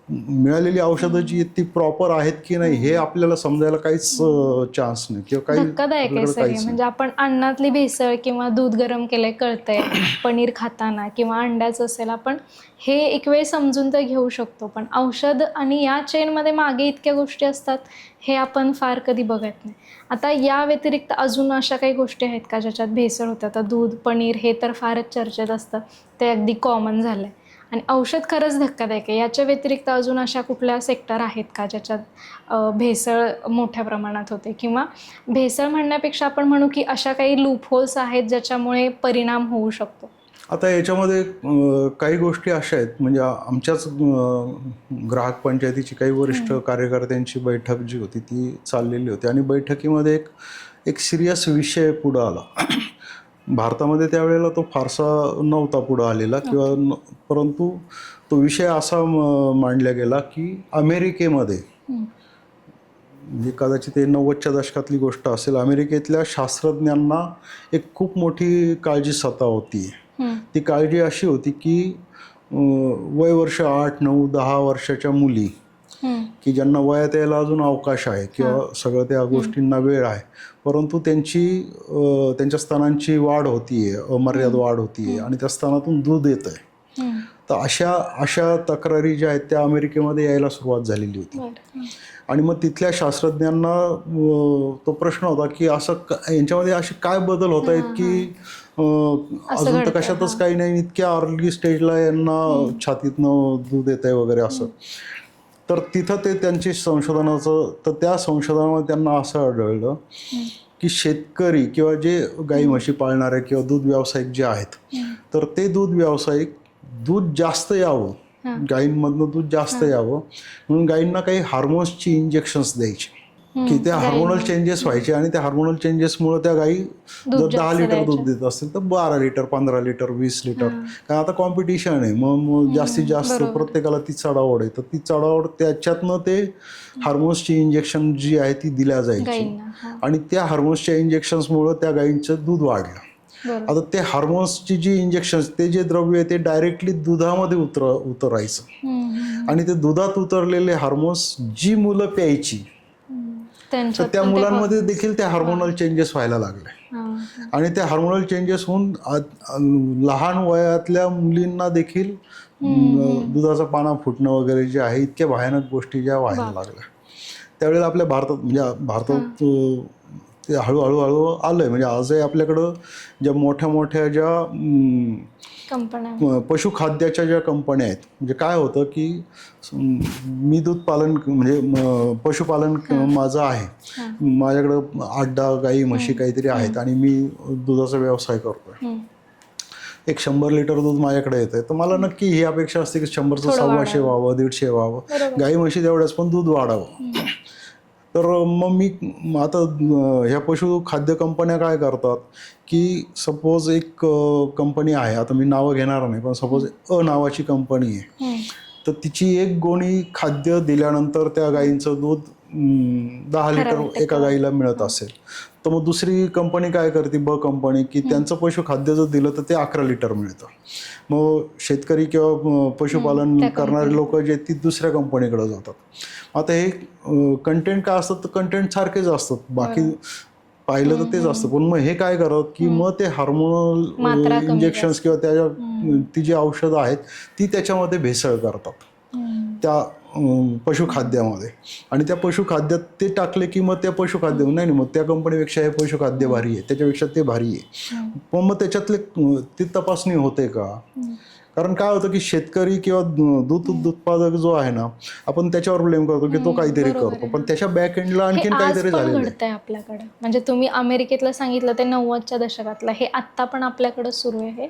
मिळालेली औषधं जी ती प्रॉपर आहेत की नाही हे आपल्याला समजायला काहीच चान्स नाही किंवा काही धक्कादायक आहे सगळे. म्हणजे आपण अन्नातली भेसळ किंवा दूध गरम केलंय कळतंय पनीर खाताना किंवा अंड्याचं असेल आपण हे एक वेळ समजून तर घेऊ शकतो. पण औषध आणि या चेनमध्ये मागे इतक्या गोष्टी असतात हे आपण फार कधी बघत नाही. आता या व्यतिरिक्त अजून अशा काही गोष्टी आहेत का ज्याच्यात भेसळ होतं? आता दूध पनीर हे तर फारच चर्चेत असतं ते अगदी कॉमन झालं आहे. आणि औषध खरंच धक्कादायक आहे. याच्या व्यतिरिक्त अजून अशा कुठल्या सेक्टर आहेत का ज्याच्यात भेसळ मोठ्या प्रमाणात होते? किंवा भेसळ म्हणण्यापेक्षा आपण म्हणू की अशा काही लूपहोल्स आहेत ज्याच्यामुळे परिणाम होऊ शकतो? आता याच्यामध्ये काही गोष्टी अशा आहेत म्हणजे आमच्याच ग्राहक पंचायतीची काही वरिष्ठ कार्यकर्त्यांची बैठक जी होती ती चाललेली होती. आणि बैठकीमध्ये एक सिरियस विषय पुढं आला. भारतामध्ये त्यावेळेला तो फारसा नव्हता पुढं आलेला किंवा परंतु तो विषय असा मांडला गेला की अमेरिकेमध्ये म्हणजे कदाचित ते 90च्या दशकातली गोष्ट असेल. अमेरिकेतल्या शास्त्रज्ञांना एक खूप मोठी काळजी सताव होती. ती काळजी अशी होती की वय वर्ष 8, 9, 10 वर्षाच्या मुली की ज्यांना वयात यायला अजून अवकाश आहे किंवा सगळं त्या गोष्टींना वेळ आहे परंतु त्यांच्या स्तनांची वाढ होतीये अमर्याद वाढ होतीये आणि त्या स्तनातून दूध येत आहे. तर अशा तक्रारी ज्या आहेत त्या अमेरिकेमध्ये यायला सुरुवात झालेली होती. आणि मग तिथल्या शास्त्रज्ञांना तो प्रश्न होता की असं यांच्यामध्ये असे काय बदल होत आहेत की अजून तर कशातच काही नाही इतक्या अर्ली स्टेजला यांना छातीतनं दूध येत आहे वगैरे असं. तर तिथं ते त्यांची संशोधनाचं तर त्या संशोधनामध्ये त्यांना असं आढळलं की शेतकरी किंवा जे गाई म्हशी पाळणारे किंवा दूध व्यावसायिक जे आहेत तर ते दूध व्यावसायिक दूध जास्त यावं गायींमधनं दूध जास्त यावं म्हणून गायींना काही हार्मोन्सची इंजेक्शन्स द्यायचे की त्या हार्मोनल चेंजेस व्हायचे आणि त्या हार्मोनल चेंजेसमुळे त्या गायी जर 10 लिटर दूध देत असतील तर 12 लिटर 15 लिटर 20 लिटर. कारण आता कॉम्पिटिशन आहे मग जास्तीत जास्त प्रत्येकाला ती चढाओढ आहे तर ती चढाओढ त्याच्यातनं ते हार्मोन्सची इंजेक्शन जी आहे ती दिल्या जायची आणि त्या हार्मोन्सच्या इंजेक्शन्समुळं त्या गायींचं दूध वाढलं. बरोबर. आता ते हार्मोन्सची जी इंजेक्शन, ते जे द्रव्य आहे ते डायरेक्टली दुधामध्ये उतरायचं आणि ते दुधात उतरलेले हार्मोन्स जी मुलं प्यायची तर त्यांच्यात त्या पण ते मुलांमध्ये देखील ते हार्मोनल चेंजेस व्हायला लागले हां. आणि ते हार्मोनल चेंजेस होऊन लहान वयातल्या मुलींना देखील दुधाचा पाना फुटणं वगैरे जे आहे, इतक्या भयानक गोष्टी ज्या व्हायला लागल्या. त्यावेळेला आपल्या भारतात म्हणजे भारतात ते हळूहळू आलंय. म्हणजे आजही आपल्याकडं ज्या मोठ्या मोठ्या ज्या कंपन्या पशुखाद्याच्या ज्या कंपन्या आहेत, म्हणजे काय होतं की मी दूध पालन म्हणजे पशुपालन माझं आहे, माझ्याकडं 8-10 गाई म्हशी काहीतरी आहेत आणि मी दुधाचा व्यवसाय करतोय. एक 100 लिटर दूध माझ्याकडे येतंय, तर मला नक्की ही अपेक्षा असते की 100चं 125 व्हावं, 150 व्हावं, गाई म्हशी तेवढ्याच पण दूध वाढावं. तर मग मी आता ह्या पशुखाद्य कंपन्या काय करतात की सपोज एक कंपनी आहे, आता मी नावं घेणार नाही, पण सपोज नावाची कंपनी आहे, तर तिची एक गोणी खाद्य दिल्यानंतर त्या गाईंचं दूध 10 लिटर एका गाईला मिळत असेल, तर मग दुसरी कंपनी काय करते, कंपनी, की त्यांचं पशुखाद्य जर दिलं तर ते 11 लिटर मिळतं. मग शेतकरी किंवा पशुपालन करणारे लोक जे ती दुसऱ्या कंपनीकडे जातात. आता हे कंटेंट काय असतात, तर कंटेंट सारखेच असतात, बाकी पाहिलं तर तेच असतं, पण मग हे काय करतात की मग ते हार्मोनल इंजेक्शन्स किंवा त्याच्या ती जी औषधं आहेत ती त्याच्यामध्ये भेसळ करतात त्या पशुखाद्यामध्ये, आणि त्या पशुखाद्यात ते टाकले की मग त्या पशुखाद्य नाही, मग त्या कंपनीपेक्षा हे पशुखाद्य भारी आहे, त्याच्यापेक्षा ते भारी आहे, पण मग त्याच्यातले ती तपासणी होते का? कारण काय होतं की शेतकरी किंवा दूध उत्पादक जो आहे ना, आपण त्याच्यावर ब्लेम करतो की तो काहीतरी करतो, पण त्याच्या बॅक एंडला आणखीन काहीतरी झालेलं आहे. घडतंय आपल्याकडे. म्हणजे तुम्ही अमेरिकेतलं सांगितलं ते 90च्या दशकातलं, हे आत्ता पण आपल्याकडे सुरू आहे.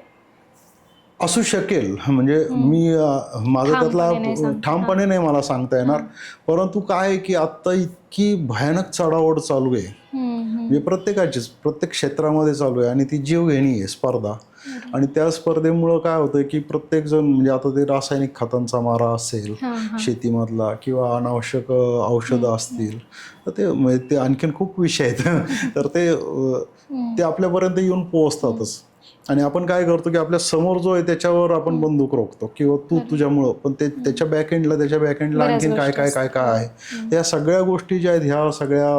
असू शकेल, म्हणजे मी माझं त्यातला ठामपणे नाही मला सांगता येणार, परंतु काय आहे की आत्ता इतकी भयानक चढाओढ चालू आहे, म्हणजे प्रत्येकाचीच प्रत्येक क्षेत्रामध्ये चालू आहे आणि ती जीवघेणी आहे स्पर्धा. आणि त्या स्पर्धेमुळं काय होतं की प्रत्येक जण, म्हणजे आता ते रासायनिक खतांचा मारा असेल शेतीमधला किंवा अनावश्यक औषधं असतील, तर ते म्हणजे ते आणखीन खूप विषय आहेत तर ते आपल्यापर्यंत येऊन पोहोचतातच. आणि आपण काय करतो की आपल्या समोर जो आहे त्याच्यावर आपण बंदूक रोखतो किंवा तुझ्यामुळं, पण ते त्याच्या बॅकएंडला आणखीन काय आहे, या सगळ्या गोष्टी ज्या आहेत ह्या सगळ्या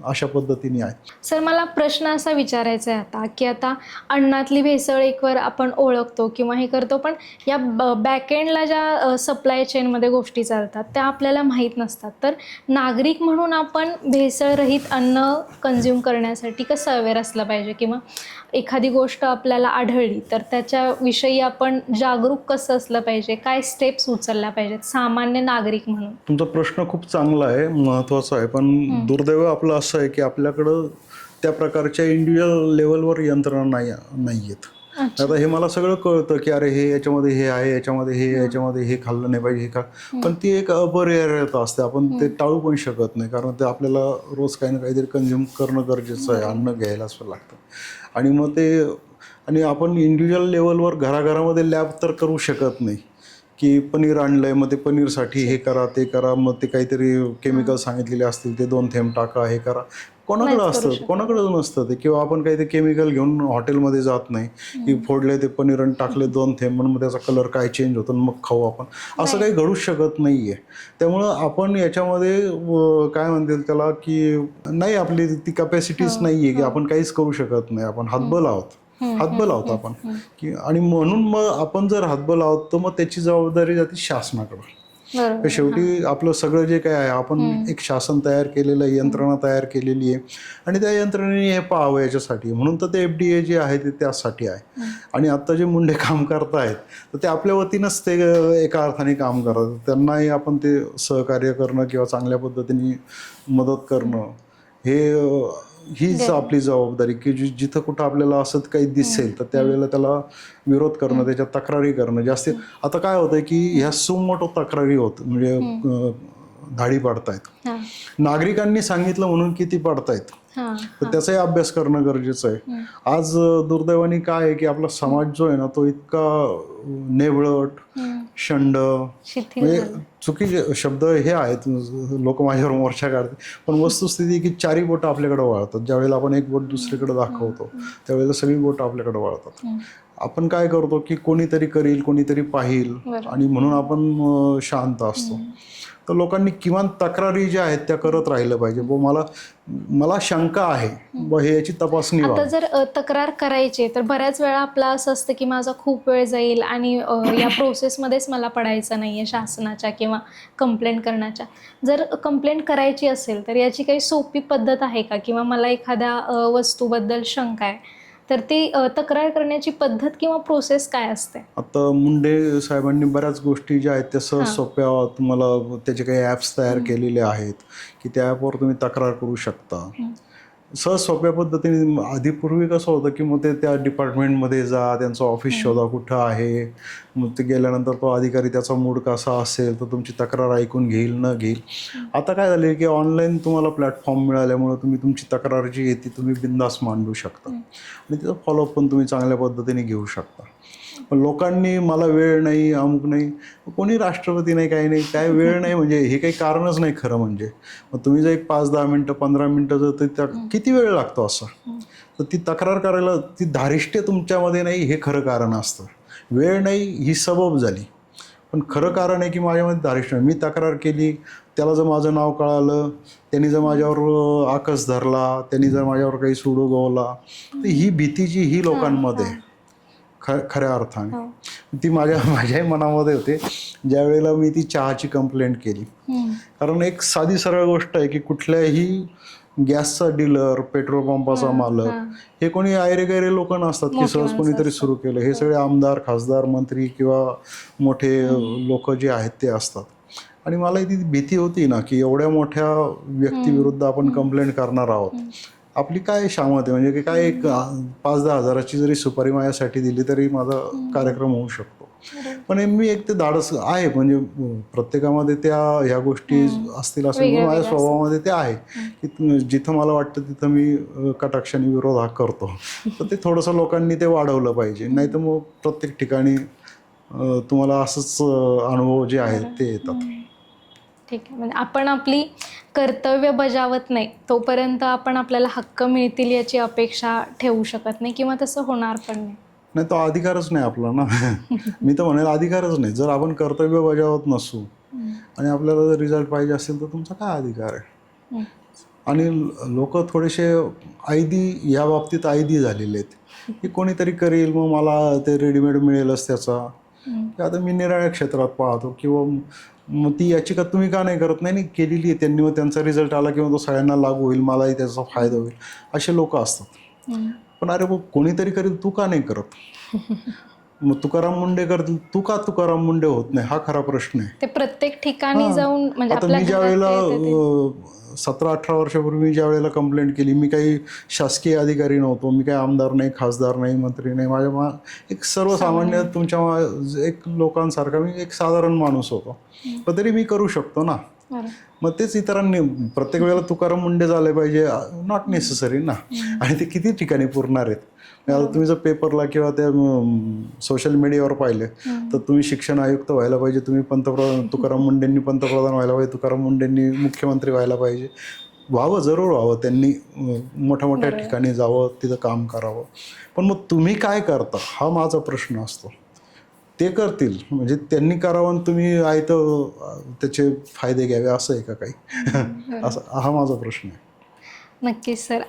अशा पद्धतीने आहेत. सर, मला प्रश्न असा विचारायचा आहे आता की आता अन्नातली भेसळ एकवर आपण ओळखतो किंवा हे करतो, पण या बॅकएंडला ज्या सप्लाय चेनमध्ये गोष्टी चालतात त्या आपल्याला माहीत नसतात. तर नागरिक म्हणून आपण भेसळरहित अन्न कंझ्युम करण्यासाठी कसं अवेअर असलं पाहिजे, किंवा एखादी गोष्ट आपल्याला आढळली तर त्याच्याविषयी आपण जागरूक कसं असलं पाहिजे, काय स्टेप्स उचलल्या पाहिजेत सामान्य नागरिक म्हणून? तुमचा प्रश्न खूप चांगला आहे, महत्त्वाचा आहे, पण दुर्दैव आपलं असं आहे की आपल्याकडं त्या प्रकारच्या इंडिव्हिज्युअल लेवलवर यंत्रणा नाही आहेत. आता हे मला सगळं कळतं की अरे हे याच्यामध्ये हे आहे, याच्यामध्ये हे खाल्लं नाही पाहिजे, हे खा, पण ती एक अपरिहार्यता असते, आपण ते टाळू पण शकत नाही, कारण ते आपल्याला रोज काही ना काहीतरी कंझ्युम करणं गरजेचं आहे, अन्न घ्यायलाच लागतं. आणि मग ते, आणि आपण इंडिव्हिज्युअल लेवलवर घराघरामध्ये लॅब तर करू शकत नाही की पनीर आणलंय मग ते पनीरसाठी हे करा ते करा, मग ते काहीतरी केमिकल सांगितलेले असतील ते 2 थेंब टाका, हे करा, कोणाकडं असतं, कोणाकडं नसतं ते. किंवा आपण काही ते केमिकल घेऊन हॉटेलमध्ये जात नाही की फोडले ते पनीर आणि टाकले 2 थेंब म्हणून मग त्याचा कलर काय चेंज होतो मग खाऊ आपण, असं काही घडूच शकत नाही आहे. त्यामुळं आपण याच्यामध्ये काय म्हणतील त्याला की नाही, आपली ती कॅपॅसिटीच नाही आहे की आपण काहीच करू शकत नाही, आपण हातबल आहोत आपण की, आणि म्हणून मग आपण जर हातबल आहोत तर मग त्याची जबाबदारी जाते शासनाकडे. शेवटी आपलं सगळं जे काय आहे, आपण एक शासन तयार केलेलं आहे, यंत्रणा तयार केलेली आहे, आणि त्या यंत्रणेने हे पाहावं याच्यासाठी, म्हणून तर ते FDA जे आहे ते त्यासाठी आहे. आणि आत्ता जे मुंडे काम करतायत तर ते आपल्या वतीनंच ते एका अर्थाने काम करतात, त्यांनाही आपण ते सहकार्य करणं किंवा चांगल्या पद्धतीने मदत करणं हीच आपली जबाबदारी, की जिथं कुठं आपल्याला असं काही दिसेल तर त्यावेळेला त्याला विरोध करणं, त्याच्या तक्रारी करणं. जास्ती आता काय होतंय की ह्या सुमोटो तक्रारी होत, म्हणजे धाडी पाडतायत, नागरिकांनी सांगितलं म्हणून किती पाडतायत, तर त्याचाही अभ्यास करणं गरजेचं आहे. आज दुर्दैवाने काय आहे की आपला समाज जो आहे ना तो इतका नेवळट, शंड शिथिल म्हणजे झालं. चुकीचे शब्द हे आहेत, लोक माझ्यावर मोर्चा काढते, पण वस्तुस्थिती की चारी बोटं आपल्याकडे वळतात. ज्यावेळेला आपण एक बोट दुसरीकडे दाखवतो त्यावेळेला सगळी बोटं आपल्याकडे वळतात. आपण काय करतो की कोणीतरी करील, कोणीतरी पाहिल, बरोबर. आणि म्हणून आपण शांत असतो. तर लोकांनी किमान तक्रारी ज्या आहेत त्या करत राहिलं पाहिजे. मला शंका आहे, हे याची तपासणी आता व्हावी. जर तक्रार करायची तर बऱ्याच वेळा आपलं असं असतं की माझा खूप वेळ जाईल आणि या प्रोसेसमध्येच मला पडायचं नाही आहे शासनाच्या किंवा कंप्लेंट करण्याच्या. जर कंप्लेंट करायची असेल तर याची काही सोपी पद्धत आहे का? किंवा मला एखाद्या वस्तूबद्दल शंका आहे तर ती तक्रार करण्याची पद्धत किंवा प्रोसेस काय असते? आता मुंडे साहेबांनी बऱ्याच गोष्टी ज्या आहेत त्या सहज सोप्या, तुम्हाला त्याचे काही ॲप्स तयार केलेले आहेत की त्या ॲपवर तुम्ही तक्रार करू शकता सहज सोप्या पद्धतीने. आधी पूर्वी कसं होतं की मग ते त्या डिपार्टमेंटमध्ये जा, त्यांचं ऑफिस शोधा कुठं आहे, मग ते गेल्यानंतर तो अधिकारी त्याचा मूड कसा असेल तर तुमची तक्रार ऐकून घेईल न घेईल. आता काय झालं की ऑनलाईन तुम्हाला प्लॅटफॉर्म मिळाल्यामुळं तुम्ही तुमची तक्रार जी आहे ती तुम्ही बिनधास्त मांडू शकता आणि त्याचा फॉलोअप पण तुम्ही चांगल्या पद्धतीने घेऊ शकता. पण लोकांनी मला वेळ नाही, अमुक नाही, कोणी राष्ट्रपती नाही, काही नाही, काय वेळ नाही म्हणजे हे काही कारणच नाही खरं म्हणजे. मग तुम्ही जर एक 5-10 मिनटं 15 मिनटं जर त्या किती वेळ लागतो असं, तर ती तक्रार करायला ती धारिष्ट्य तुमच्यामध्ये नाही हे खरं कारण असतं. वेळ नाही ही सबब झाली, पण खरं कारण आहे की माझ्यामध्ये धारिष्ट्य नाही. मी तक्रार केली, त्याला जर माझं नाव कळालं, त्यांनी जर माझ्यावर आकस धरला, त्यांनी जर माझ्यावर काही सूड उगवला, तर ही भीती जी ही लोकांमध्ये आहे, खऱ्या अर्थाने ती माझ्याही मनामध्ये होते ज्या वेळेला मी ती चहाची कंप्लेंट केली. कारण एक साधी सरळ गोष्ट आहे की कुठल्याही गॅसचा डीलर, पेट्रोल पंपाचा मालक हे कोणी आयरे गैरे लोक नसतात की सहज कोणीतरी सुरू केलं. हे सगळे आमदार, खासदार, मंत्री किंवा मोठे लोक जे आहेत ते असतात. आणि मला ती भीती होती ना की एवढ्या मोठ्या व्यक्तीविरुद्ध आपण कंप्लेंट करणार आहोत, आपली काय शामत आहे, म्हणजे की काय एक 5-10 हजाराची जरी सुपारी माझ्यासाठी दिली तरी माझा कार्यक्रम होऊ शकतो. पण मी एक ते धाडस आहे, म्हणजे प्रत्येकामध्ये ह्या गोष्टी असतील असं म्हणून माझ्या स्वभावामध्ये ते आहे की जिथं मला वाटतं तिथं मी कटाक्षाने विरोध हा करतो. तर ते थोडंसं लोकांनी ते वाढवलं पाहिजे, नाही तर मग प्रत्येक ठिकाणी तुम्हाला असंच अनुभव जे आहेत ते येतात. ठीक आहे, म्हणजे आपण आपली कर्तव्य बजावत नाही तोपर्यंत आपण आपल्याला हक्क मिळतील याची अपेक्षा ठेवू शकत नाही किंवा तसं होणार पण नाही. नाही, तो अधिकारच नाही आपला ना. मी तर म्हणेल अधिकारच नाही. जर आपण कर्तव्य बजावत नसू आणि आपल्याला जर रिझल्ट पाहिजे असेल तर तुमचा काय अधिकार आहे. आणि लोक थोडेसे ऐदी या बाबतीत ऐदी झालेले आहेत की कोणीतरी करेल मग मला ते रेडीमेड मिळेलच त्याचा. आता मी निराळ्या क्षेत्रात पाहतो किंवा मग ती याचिका तुम्ही का नाही करत, नाही केलेली आहे त्यांनी, मग त्यांचा रिझल्ट आला किंवा तो सगळ्यांना लागू होईल, मलाही त्याचा फायदा होईल, असे लोक असतात. पण अरे मग कोणीतरी करेल, तू का नाही करत? मग तुकाराम मुंडे करतील, तू का तुकाराम मुंडे होत नाही, हा खरा प्रश्न आहे. ते प्रत्येक ठिकाणी जाऊन म्हणजे आता मी ज्या वेळेला 17-18 वर्षापूर्वी ज्या वेळेला कंप्लेंट केली, मी काही शासकीय अधिकारी नव्हतो, मी काही आमदार नाही, खासदार नाही, मंत्री नाही, माझ्या एक सर्वसामान्य तुमच्या एक लोकांसारखा मी एक साधारण माणूस होतो. पण तरी मी करू शकतो ना. मग तेच इतरांनी प्रत्येक वेळेला तुकाराम मुंडे झाले पाहिजे, नॉट नेसेसरी ना. आणि ते किती ठिकाणी पुरणार आहेत. आता तुम्ही जर पेपरला किंवा त्या सोशल मीडियावर पाहिले तर तुम्ही शिक्षण आयुक्त व्हायला पाहिजे, तुम्ही पंतप्रधान, तुकाराम मुंडेंनी पंतप्रधान व्हायला पाहिजे, तुकाराम मुंडेंनी मुख्यमंत्री व्हायला पाहिजे. व्हावं, जरूर व्हावं, त्यांनी मोठ्या मोठ्या ठिकाणी जावं, तिथं काम करावं. पण मग तुम्ही काय करता हा माझा प्रश्न असतो. ते करतील म्हणजे त्यांनी करावं आणि तुम्ही आहे तर त्याचे फायदे घ्यावे असं आहे का काही? असं हा माझा प्रश्न आहे. नक्कीच सर.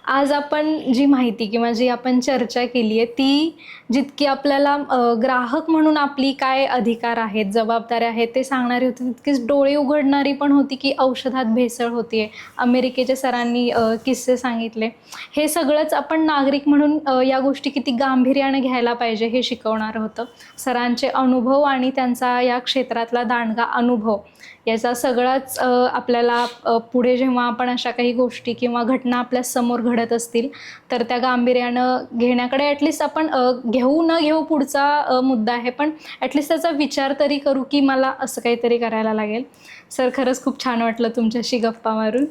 आज आपण जी माहिती किंवा जी आपण चर्चा केली आहे ती जितकी आपल्याला ग्राहक म्हणून आपली काय अधिकार आहेत, जबाबदाऱ्या आहेत ते सांगणारी होती, तितकीच डोळे उघडणारी पण होती की औषधात भेसळ होती आहे. अमेरिकेच्या सरांनी किस्से सांगितले. हे सगळंच आपण नागरिक म्हणून या गोष्टी किती गांभीर्याने घ्यायला पाहिजे हे शिकवणारं होतं. सरांचे अनुभव आणि त्यांचा या क्षेत्रातला दांडगा अनुभव याचा सगळाच आपल्याला पुढे जेव्हा आपण अशा काही गोष्टी किंवा घटना आपल्या समोर घडत असतील तर त्या गांभीर्यानं घेण्याकडे ॲटलिस्ट आपण घेऊ न घेऊ पुढचा मुद्दा आहे, पण ॲटलिस्ट त्याचा विचार तरी करू की मला असं काहीतरी करायला लागेल. सर खरंच खूप छान वाटलं तुमच्याशी गप्पा मारून.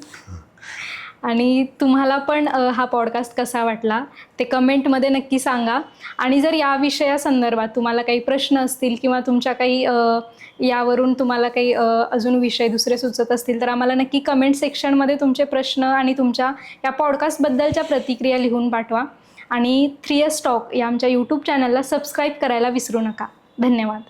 आणि तुम्हाला पण हा पॉडकास्ट कसा वाटला ते कमेंटमध्ये नक्की सांगा. आणि जर या विषयासंदर्भात तुम्हाला काही प्रश्न असतील किंवा तुमच्या काही यावरून तुम्हाला काही अजून विषय दुसरे सुचत असतील तर आम्हाला नक्की कमेंट सेक्शनमध्ये तुमचे प्रश्न आणि तुमच्या या पॉडकास्टबद्दलच्या प्रतिक्रिया लिहून पाठवा. आणि 3S टॉक या आमच्या यूट्यूब चॅनलला सबस्क्राईब करायला विसरू नका. धन्यवाद.